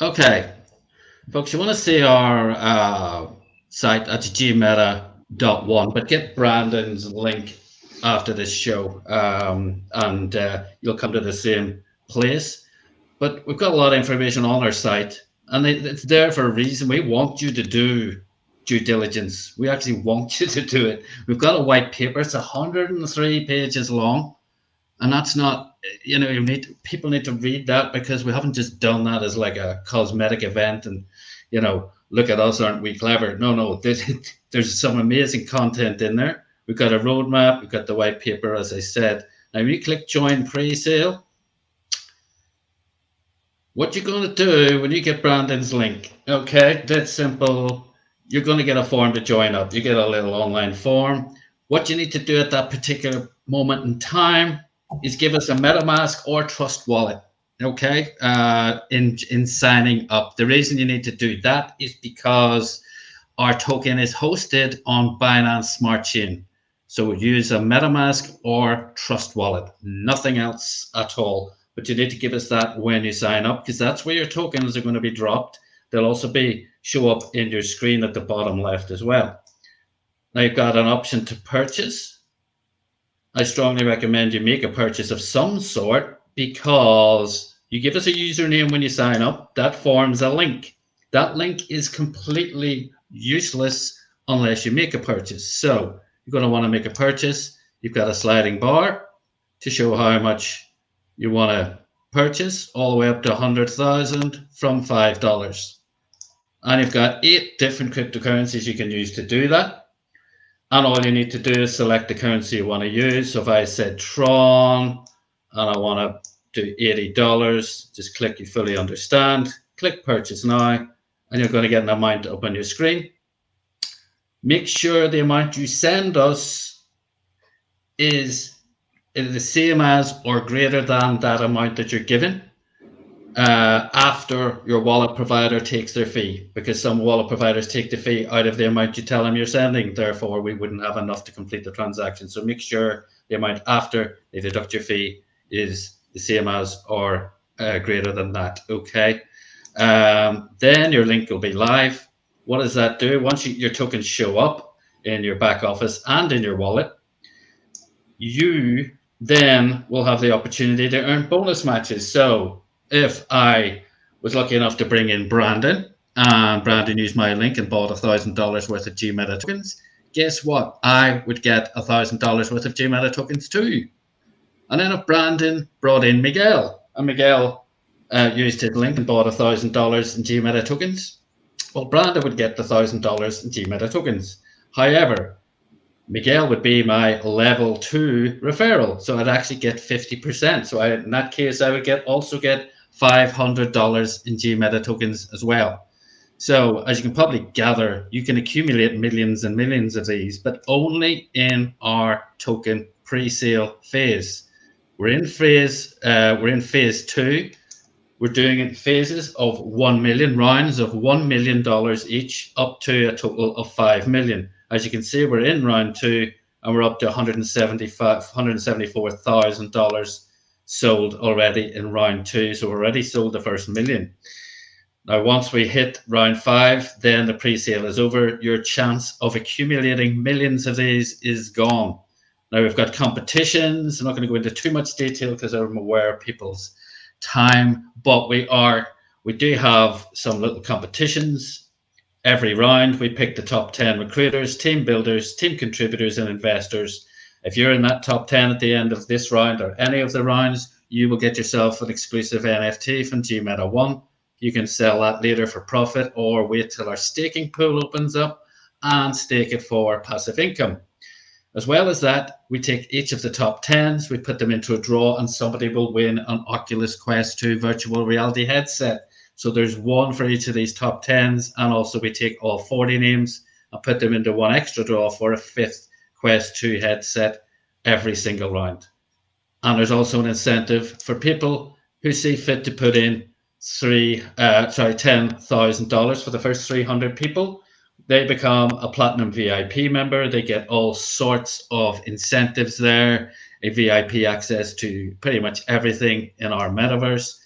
Okay, folks, you want to see our site at Gmeta.one, but get Brandon's link after this show, and you'll come to the same place. But we've got a lot of information on our site, and it's there for a reason. We want you to do due diligence. We actually want you to do it. We've got a white paper. It's 103 pages long, and that's not, people need to read that, because we haven't just done that as like a cosmetic event and, look at us, aren't we clever? No, there's some amazing content in there. We've got a roadmap. We've got the white paper, as I said. Now, when you click join pre-sale, what you're going to do when you get Brandon's link, okay, that's simple. You're going to get a form to join up. You get a little online form. What you need to do at that particular moment in time is give us a MetaMask or Trust Wallet, okay, in signing up. The reason you need to do that is because our token is hosted on Binance Smart Chain. So use a MetaMask or Trust Wallet, nothing else at all. But you need to give us that when you sign up, because that's where your tokens are going to be dropped. They'll also show up in your screen at the bottom left as well. Now you've got an option to purchase. I strongly recommend you make a purchase of some sort, because you give us a username when you sign up. That forms a link. That link is completely useless unless you make a purchase. So you're going to want to make a purchase. You've got a sliding bar to show how much you want to purchase, all the way up to 100,000 from $5. And you've got 8 different cryptocurrencies you can use to do that. And all you need to do is select the currency you want to use. So if I said Tron and I want to do $80, just click you fully understand, click purchase now, and you're going to get an amount up on your screen. Make sure the amount you send us is the same as or greater than that amount that you're given after your wallet provider takes their fee, because some wallet providers take the fee out of the amount you tell them you're sending. Therefore, we wouldn't have enough to complete the transaction. So make sure the amount after they deduct your fee is the same as or greater than that. Okay. Then your link will be live. What does that do? Once your tokens show up in your back office and in your wallet, you then will have the opportunity to earn bonus matches. So if I was lucky enough to bring in Brandon, and Brandon used my link and bought $1,000 worth of Gmeta tokens, guess what? I would get $1,000 worth of Gmeta tokens too. And then if Brandon brought in Miguel, and Miguel used his link and bought $1,000 in Gmeta tokens, well, Brandon would get the $1,000 in Gmeta tokens. However, Miguel would be my level 2 referral, so I'd actually get 50%. So in that case, I would also get $500 in Gmeta tokens as well. So as you can probably gather, you can accumulate millions and millions of these, but only in our token pre-sale phase. We're in phase 2. We're doing it in phases of 1 million, rounds of $1 million each, up to a total of 5 million. As you can see, we're in round 2 and we're up to $174,000 sold already in round 2. So we're already sold the first $1 million. Now, once we hit round 5, then the pre-sale is over. Your chance of accumulating millions of these is gone. Now, we've got competitions. I'm not going to go into too much detail because I'm aware of people's time, but we do have some little competitions. Every round, we pick the top 10 recruiters, team builders, team contributors, and investors. If you're in that top 10 at the end of this round or any of the rounds, you will get yourself an exclusive NFT from Gmeta.one. You can sell that later for profit or wait till our staking pool opens up and stake it for passive income. As well as that, we take each of the top 10s, we put them into a draw, and somebody will win an Oculus Quest 2 virtual reality headset. So there's one for each of these top 10s, and also we take all 40 names and put them into one extra draw for a 5th Quest 2 headset every single round. And there's also an incentive for people who see fit to put in $10,000 for the first 300 people. They become a platinum VIP member. They get all sorts of incentives there, a VIP access to pretty much everything in our metaverse.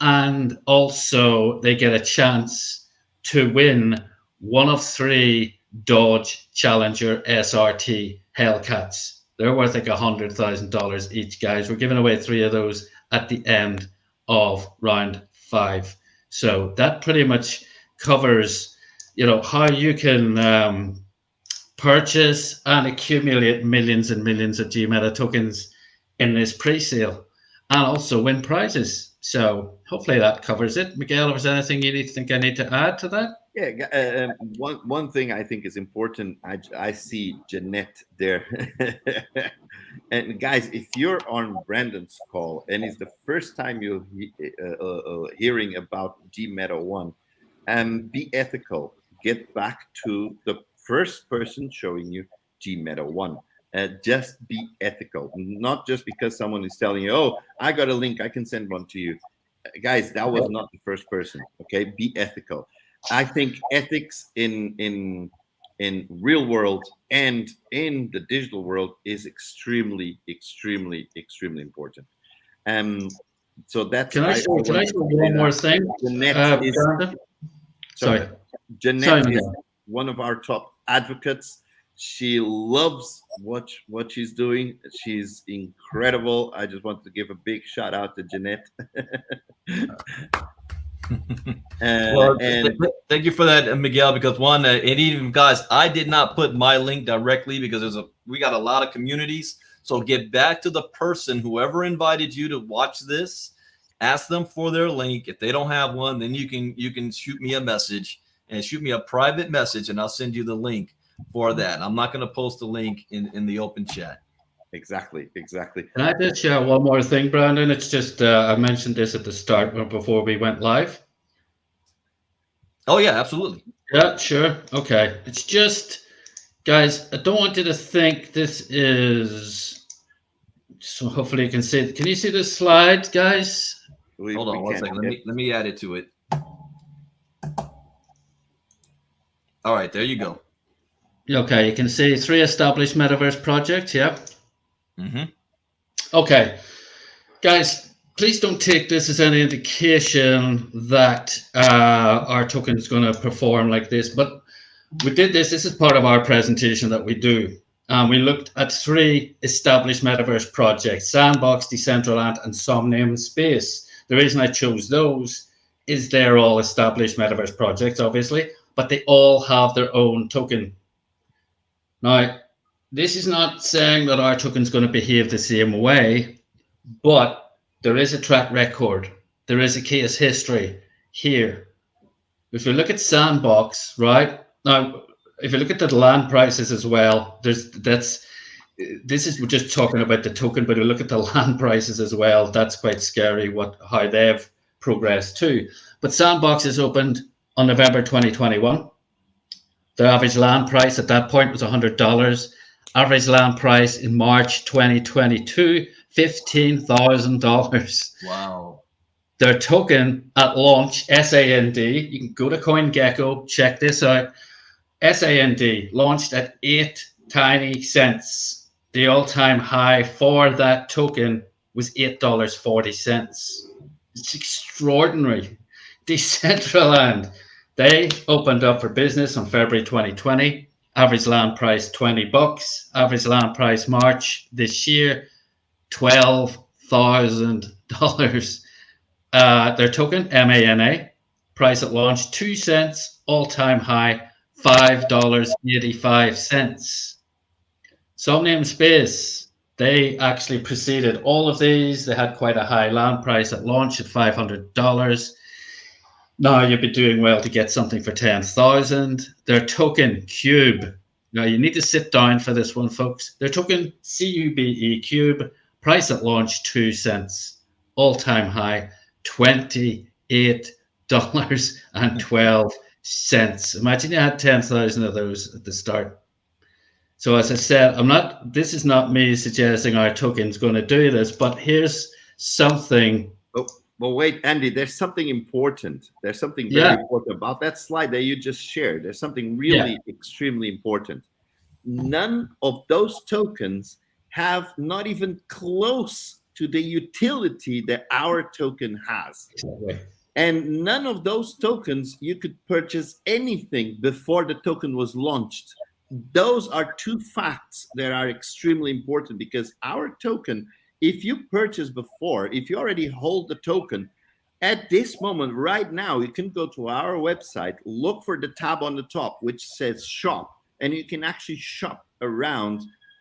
And also they get a chance to win one of 3 Dodge Challenger SRT Hellcats. They're worth like $100,000 each, guys. We're giving away 3 of those at the end of round 5. So that pretty much covers, how you can purchase and accumulate millions and millions of Gmeta tokens in this pre-sale and also win prizes. So hopefully that covers it. Miguel, is there anything you think I need to add to that? Yeah, one thing I think is important. I see Jeanette there. And guys, if you're on Brandon's call and it's the first time you're hearing about Gmeta.one, be ethical. Get back to the first person showing you Gmeta.one. Just be ethical, not just because someone is telling you, oh, I got a link, I can send one to you. Guys, that was not the first person. Okay, be ethical. I think ethics in real world and in the digital world is extremely important. So that's. Can I say one more thing? Jeanette is, sorry. Jeanette is one of our top advocates. She loves what she's doing. She's incredible. I just want to give a big shout out to Jeanette. Thank you for that, Miguel. Because one, and even guys, I did not put my link directly because we got a lot of communities. So get back to the person, whoever invited you to watch this. Ask them for their link. If they don't have one, then you can shoot me a message and shoot me a private message, and I'll send you the link for that. I'm not going to post a link in the open chat. Exactly. Can I just share one more thing, Brandon? It's just I mentioned this at the start before we went live. Oh yeah, absolutely. Yeah, sure. Okay. It's just, guys, I don't want you to think this is. So hopefully you can see it. Can you see the slide, guys? Hold on one second. Let me add it to it. All right, there you go. Okay, you can see 3 established metaverse projects. Yeah. Mm-hmm. Okay, guys, please don't take this as any indication that our token is going to perform like this. But we did this. This is part of our presentation that we do. We looked at 3 established metaverse projects: Sandbox, Decentraland, and Somnium Space. The reason I chose those is they're all established metaverse projects, obviously, but they all have their own token. Now, this is not saying that our token is going to behave the same way, but there is a track record. There is a case history here. If you look at Sandbox, right now, if you look at the land prices as well, we're just talking about the token, but if you look at the land prices as well, that's quite scary how they've progressed too. But Sandbox is opened on November 2021. The average land price at that point was $100. Average land price in March 2022, $15,000. Wow. Their token at launch, SAND, you can go to CoinGecko, check this out. SAND launched at 8 tiny cents. The all-time high for that token was $8.40. It's extraordinary. Decentraland, they opened up for business on February 2020. Average land price $20. Average land price March this year, $12,000. Their token, MANA, price at launch 2 cents, all-time high $5.85. Somnium Space, they actually preceded all of these. They had quite a high land price at launch at $500. Now you'd be doing well to get something for 10,000. Their token Cube. Now you need to sit down for this one, folks. Their token CUBE Cube, price at launch 2 cents, all-time high $28.12. Imagine you had 10,000 of those at the start. So as I said, this is not me suggesting our token's going to do this, but here's something. Well, wait, Andy, there's something important. There's something very important about that slide that you just shared. There's something really extremely important. None of those tokens have not even close to the utility that our token has. Exactly. And none of those tokens, you could purchase anything before the token was launched. Those are two facts that are extremely important, because our token, if you purchase before, if you already hold the token, at this moment right now, you can go to our website, look for the tab on the top, which says shop, and you can actually shop around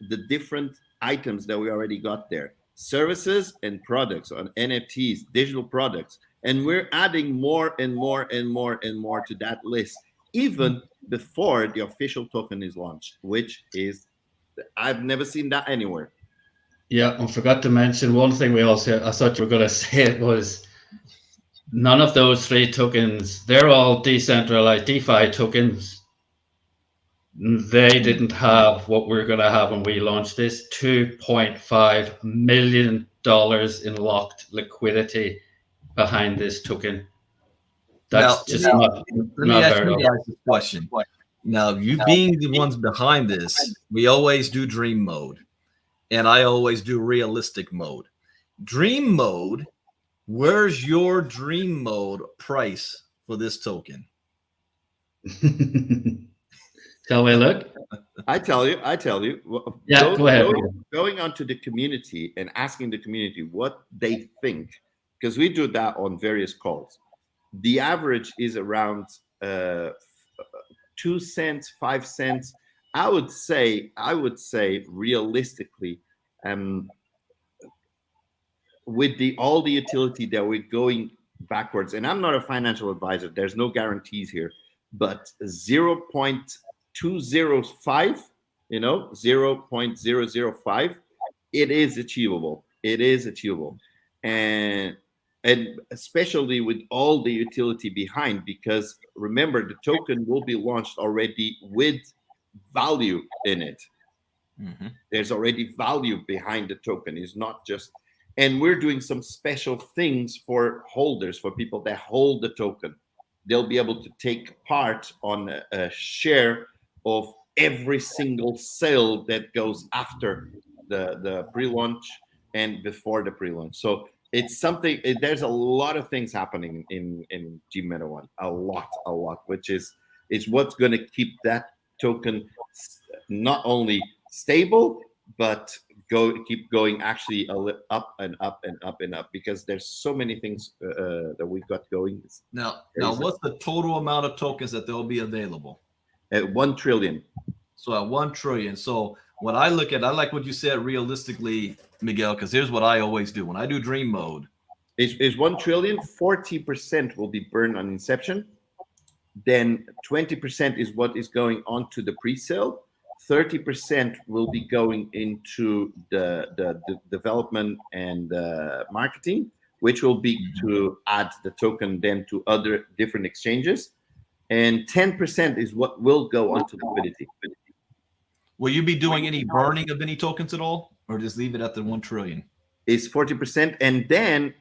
the different items that we already got there. Services and products on NFTs, digital products. And we're adding more and more and more and more to that list, even before the official token is launched, which is, I've never seen that anywhere. Yeah, I forgot to mention one thing I thought you were going to say it was, none of those 3 tokens, they're all decentralized DeFi tokens. They didn't have what we're going to have when we launch this, $2.5 million in locked liquidity behind this token. That's just not let me ask very you guys a question. Now, you being the ones behind this, we always do dream mode, and I always do realistic mode. Dream mode, where's your dream mode price for this token? Shall we look? I tell you. Yeah, go ahead. Going onto the community and asking the community what they think, because we do that on various calls. The average is around 2 cents, 5 cents. I would say realistically, with all the utility that we're going backwards, and I'm not a financial advisor, there's no guarantees here, but 0.205, 0.005, it is achievable. And especially with all the utility behind, because remember, the token will be launched already with value in it. Mm-hmm. There's already value behind the token. It's not just, and we're doing some special things for holders, for people that hold the token. They'll be able to take part on a share of every single sale that goes after the pre-launch and before the pre-launch. So it's something, there's a lot of things happening in Gmeta.one, a lot, which is what's going to keep that token not only stable, but keep going actually up and up and up and up, because there's so many things that we've got going. Now, what's the total amount of tokens that they'll be available? At 1 trillion. So at 1 trillion. So when I look at, I like what you said realistically, Miguel, because here's what I always do. When I do dream mode. Is 1 trillion, 40% will be burned on inception. Then 20% is what is going on to the pre-sale. 30% will be going into the development and marketing, which will be to add the token then to other different exchanges. And 10% is what will go onto liquidity. Will you be doing any burning of any tokens at all, or just leave it at the 1 trillion? It's 40%. And then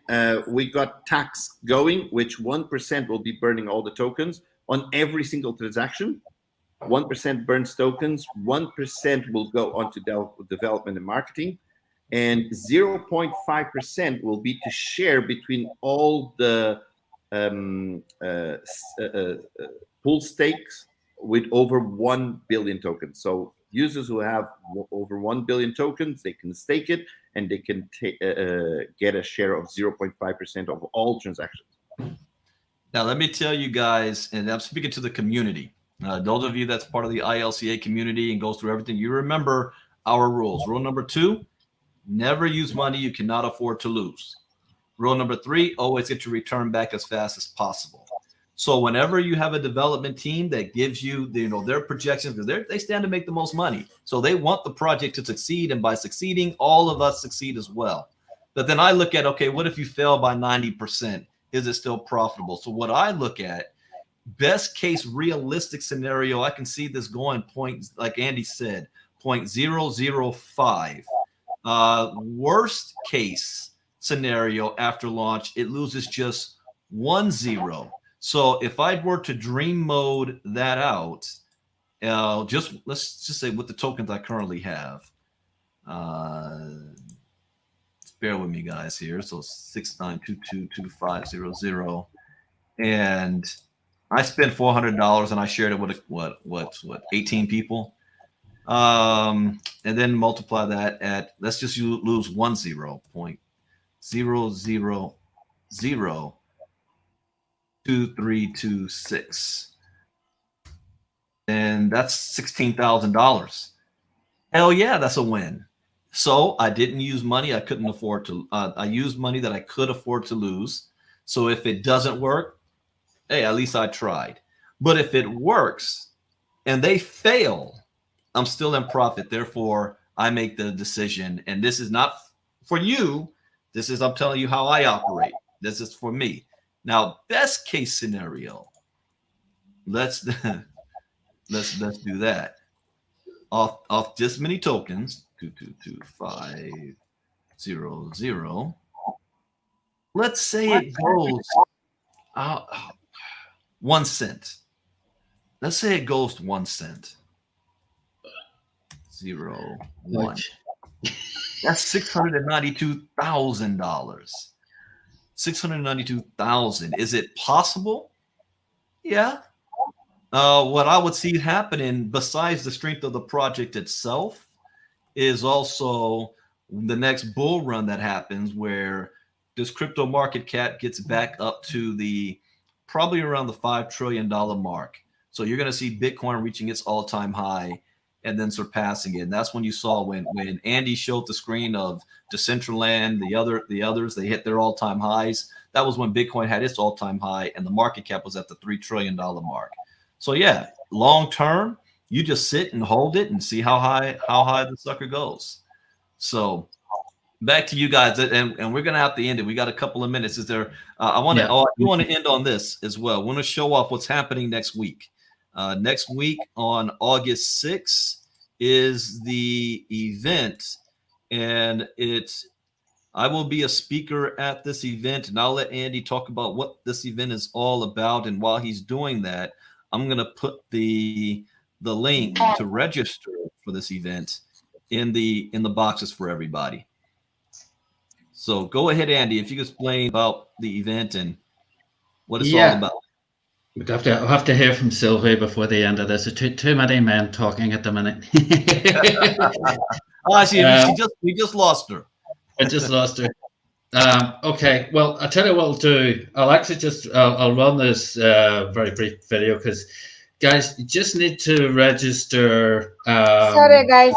we got tax going, which 1% will be burning all the tokens on every single transaction. 1% burns tokens, 1% will go on to development and marketing, and 0.5% will be to share between all the pool stakes with over 1 billion tokens. So users who have over 1 billion tokens, they can stake it, and they can get a share of 0.5% of all transactions. Now, let me tell you guys, and I'm speaking to the community. Those of you that's part of the ILCA community and goes through everything, you remember our rules. Rule number 2, never use money you cannot afford to lose. Rule number 3, always get your return back as fast as possible. So whenever you have a development team that gives you, their projections, because they stand to make the most money. So they want the project to succeed, and by succeeding, all of us succeed as well. But then I look at, okay, what if you fail by 90%? Is it still profitable? So what I look at, best case realistic scenario, I can see this going point, like Andy said, 0.005. Worst case scenario after launch, it loses just 1 0. So if I were to dream mode that out, let's just say with the tokens I currently have, bear with me guys here. So 69222500, and I spent $400 and I shared it with what 18 people, and then multiply that at, let's just lose 10.0002326, and that's $16,000. Hell yeah, that's a win. So I didn't use money I couldn't afford to. I used money that I could afford to lose. So if it doesn't work, hey, at least I tried. But if it works and they fail, I'm still in profit. Therefore, I make the decision. And this is not for you. This is, I'm telling you how I operate. This is for me. Now, best case scenario. Let's do that. Off this many tokens, 222500. Let's say it goes 1 cent. Let's say it goes to 1 cent. 0 1. That's $692,000. $692,000. Is it possible? Yeah. What I would see happening, besides the strength of the project itself, is also the next bull run that happens where this crypto market cap gets back up to probably around the $5 trillion mark. So you're going to see Bitcoin reaching its all-time high and then surpassing it. And that's when you saw when Andy showed the screen of Decentraland, the others, they hit their all-time highs. That was when Bitcoin had its all-time high and the market cap was at the $3 trillion mark. So yeah, long term, you just sit and hold it and see how high the sucker goes. So back to you guys, and we're gonna have to end it. We got a couple of minutes. Is there? I want to end on this as well. I want to show off what's happening next week. Next week on August 6th is the event, and I will be a speaker at this event, and I'll let Andy talk about what this event is all about. And while he's doing that, I'm going to put the link to register for this event in the boxes for everybody. So go ahead, Andy, if you could explain about the event and what it's all about. I'll have to hear from Sylvie before the end of this. There's too many men talking at the minute. We just lost her. I just lost her. Okay, well, I'll tell you what I'll do. I'll run this very brief video because, guys, you just need to register. Sorry, guys.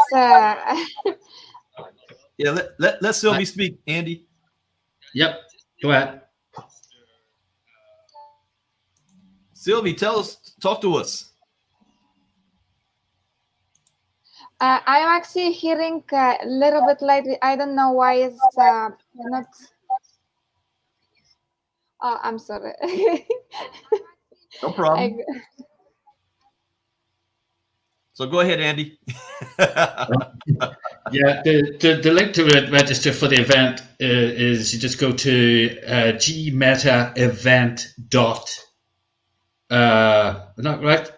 Yeah, let Sylvie speak, Andy. Yep, go ahead. Sylvie, talk to us. I'm actually hearing a little bit lately. I don't know why it's not. Oh, I'm sorry. No problem. So go ahead, Andy. Yeah, the link to register for the event is you just go to Gmeta.one. Not right?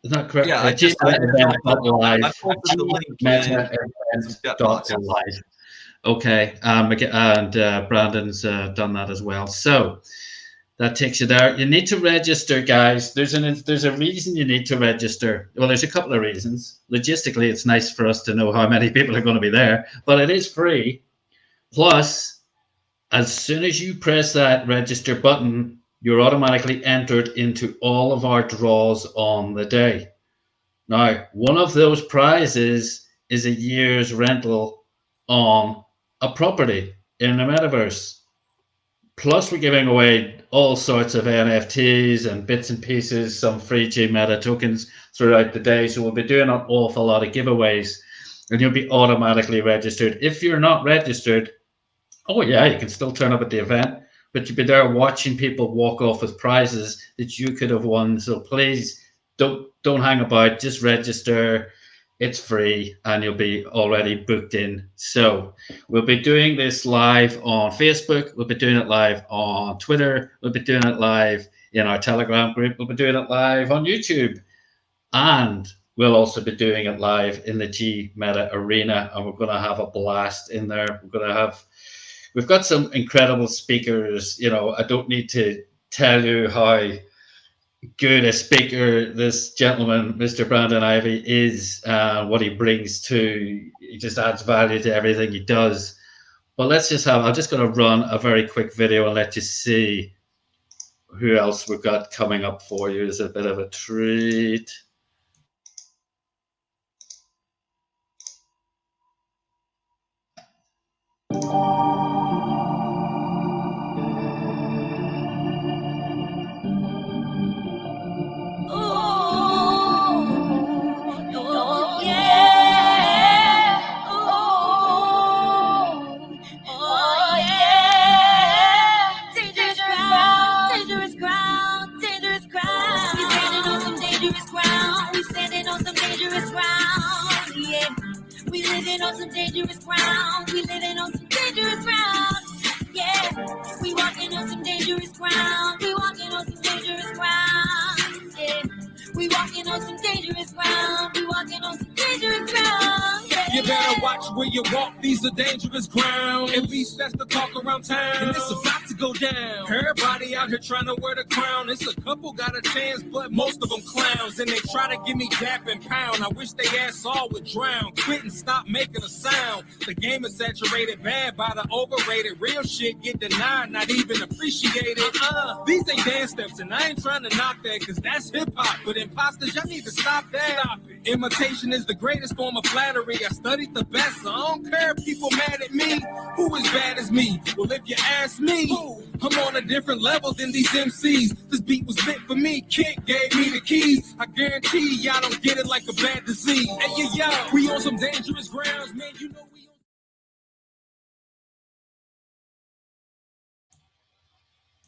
Is that correct? Yeah, I just I posted the link in chat boxes. Gmeta.live. Okay, and Brandon's done that as well. So that takes you there. You need to register, guys. There's a reason you need to register. Well, there's a couple of reasons. Logistically, it's nice for us to know how many people are going to be there, but it is free. Plus, as soon as you press that register button, you're automatically entered into all of our draws on the day. Now, one of those prizes is a year's rental on a property in the metaverse. Plus, we're giving away all sorts of NFTs and bits and pieces, some free Gmeta tokens throughout the day. So we'll be doing an awful lot of giveaways, and you'll be automatically registered. If you're not registered, oh yeah, you can still turn up at the event, but you'll be there watching people walk off with prizes that you could have won. So please don't hang about, just register. It's free and you'll be already booked in. So we'll be doing this live on Facebook. We'll be doing it live on Twitter. We'll be doing it live in our Telegram group. We'll be doing it live on YouTube. And we'll also be doing it live in the Gmeta arena. And we're going to have a blast in there. We've got some incredible speakers. You know, I don't need to tell you how good a speaker this gentleman, Mr. Brandon Ivy, is, what he brings to, he just adds value to everything he does. But let's just I'm just going to run a very quick video and let you see who else we've got coming up for you. It's a bit of a treat. Dangerous ground. We living on some dangerous ground. Yeah, we walking on some dangerous ground. We walking on some dangerous ground. Yeah, we walking on some dangerous ground. We walking on some dangerous ground. Yeah. You better watch where you walk. These are dangerous ground. At least that's the talk around town. And it's about to go down. Everybody out here trying to wear the crown. It's a couple got a chance, but most of them clowns. And they try to give me dap and pound. I wish they ass all would drown. Quit and stop making a sound. The game is saturated bad by the overrated. Real shit get denied, not even appreciated. These ain't dance steps, and I ain't trying to knock that, cause that's hip hop. But imposters, y'all need to stop that. Stop it. Imitation is the greatest form of flattery. I studied the best, so I don't care if people mad at me. Who is bad as me? Well, if you ask me, I'm on a different level than these MCs. This beat was meant for me. Kid gave me the keys. I guarantee y'all don't get it like a bad disease. Hey, yo, we on some dangerous grounds, man. You know we.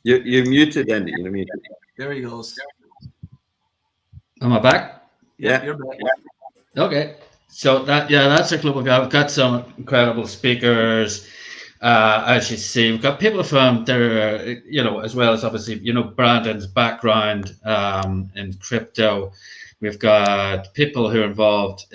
You're muted, Andy. You're muted. There he goes. Am I back? Yeah, you're back. Okay. So that's a global guy. We've got some incredible speakers. As you see, we've got people from there, you know, as well as obviously, you know, Brandon's background in crypto. We've got people who are involved,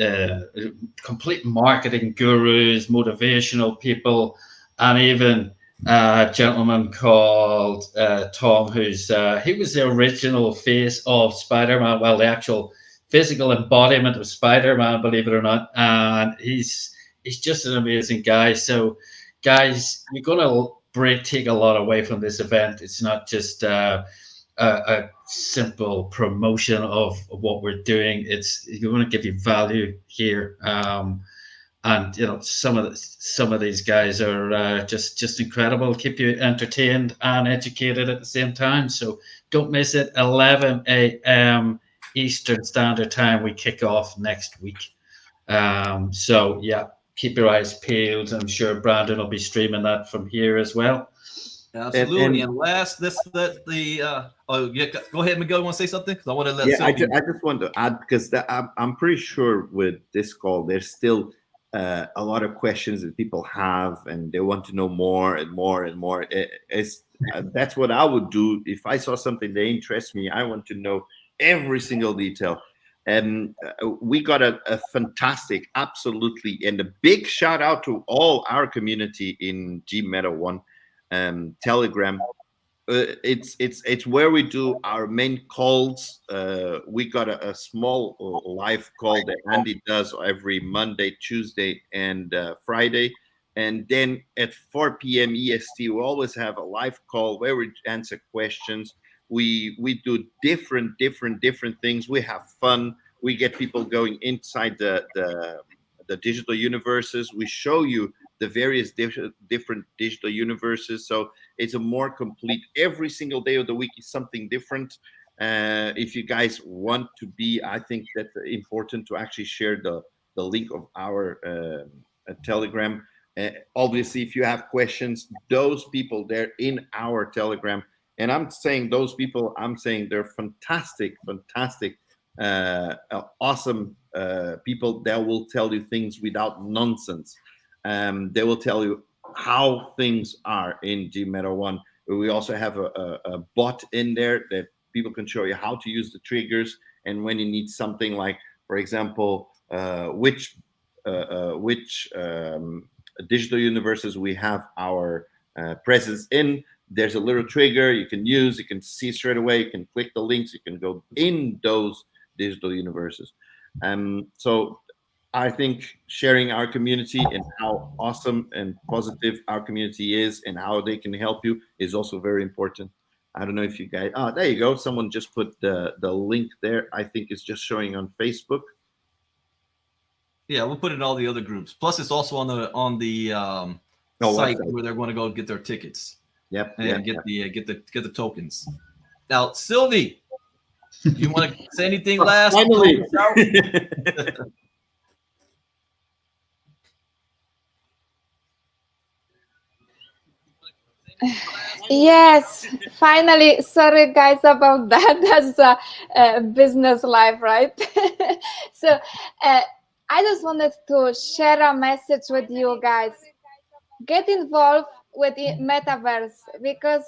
complete marketing gurus, motivational people, and even a gentleman called Tom, who's he was the original face of Spider-Man. Well, the actual physical embodiment of Spider-Man, believe it or not. And he's just an amazing guy. So, guys, you're going to take a lot away from this event. It's not just a simple promotion of what we're doing. It's you're going to give you value here. And you know, some of these guys are just incredible. Keep you entertained and educated at the same time. So don't miss it. 11 a.m. Eastern Standard Time. We kick off next week. So yeah, keep your eyes peeled. I'm sure Brandon will be streaming that from here as well. Absolutely. And last, go ahead, Miguel. You want to say something? Because I want to let. Yeah, I just want to add, because I'm pretty sure with this call, there's still a lot of questions that people have, and they want to know more and more and more. That's what I would do if I saw something that interests me. I want to know every single detail. We got a fantastic, absolutely, and a big shout out to all our community in Gmeta.one Telegram. It's where we do our main calls. We got a small live call that Andy does every Monday, Tuesday, and Friday. And then at 4 p.m. EST, we always have a live call where we answer questions. We do different things. We have fun. We get people going inside the digital universes. We show you the various different digital universes. So it's a more complete. Every single day of the week is something different. If you guys want to be, I think that's important to actually share the link of our Telegram. Obviously, if you have questions, those people there in our Telegram, and I'm saying those people, I'm saying they're fantastic, awesome people that will tell you things without nonsense. They will tell you how things are in Gmeta.one. We also have a bot in there that people can show you how to use the triggers, and when you need something like, for example, which digital universes we have our presence in. There's a little trigger you can use. You can see straight away. You can click the links. You can go in those digital universes. So I think sharing our community and how awesome and positive our community is and how they can help you is also very important. I don't know if you guys, there you go. Someone just put the link there. I think it's just showing on Facebook. Yeah, we'll put it in all the other groups. Plus, it's also on the site where they're going to go get their tickets. Yep, and get the tokens. Now, Sylvie, do you want to say anything last? Finally. Yes, finally. Sorry, guys, about that. That's a business life, right? So I just wanted to share a message with you guys. Get involved with the Metaverse because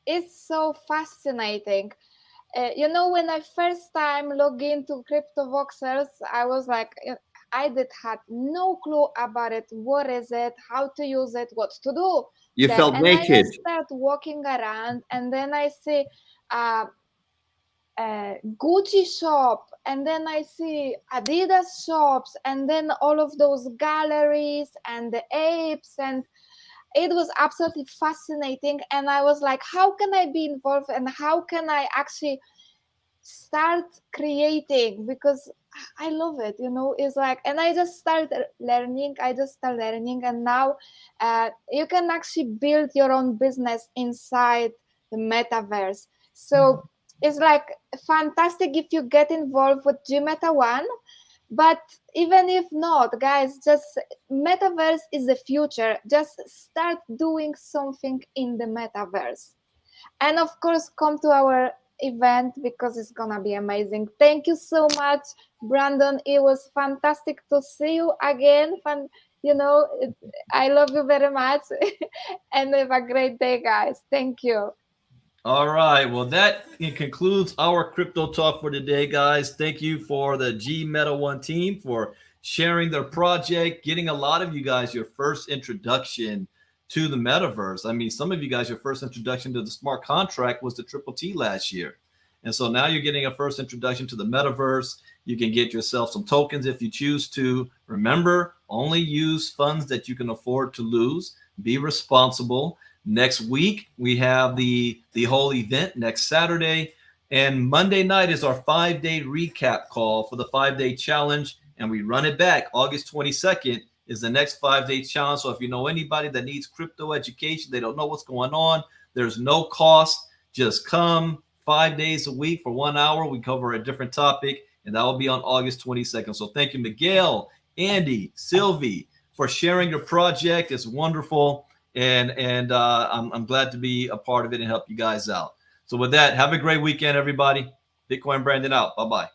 it's so fascinating. When I first time logged into CryptoVoxels, I was like, I had no clue about it. What is it? How to use it? What to do? You felt naked. I just start walking around, and then I see Gucci shop, and then I see Adidas shops, and then all of those galleries and the apes, and it was absolutely fascinating. And I was like, how can I be involved, and how can I actually start creating, because I love it, it's like, and I just started learning, and now you can actually build your own business inside the Metaverse. So it's like fantastic if you get involved with Gmeta.one. But even if not, guys, just Metaverse is the future. Just start doing something in the Metaverse. And of course, come to our event because it's gonna be amazing. Thank you so much, Brandon. It was fantastic to see you again. I love you very much. And have a great day, guys. Thank you. All right. Well, that concludes our crypto talk for today, guys. Thank you for the Gmeta.one team for sharing their project, getting a lot of you guys your first introduction to the Metaverse. I mean, some of you guys, your first introduction to the smart contract was the Triple T last year. And so now you're getting a first introduction to the Metaverse. You can get yourself some tokens if you choose to. Remember, only use funds that you can afford to lose. Be responsible. Next week, we have the whole event next Saturday. And Monday night is our 5-day recap call for the 5-day challenge. And we run it back. August 22nd is the next 5-day challenge. So if you know anybody that needs crypto education, they don't know what's going on, there's no cost. Just come 5 days a week for 1 hour. We cover a different topic. And that will be on August 22nd. So thank you, Miguel, Andy, Sylvie, for sharing your project. It's wonderful. And I'm glad to be a part of it and help you guys out. So with that, have a great weekend, everybody. Bitcoin Brandon out. Bye-bye.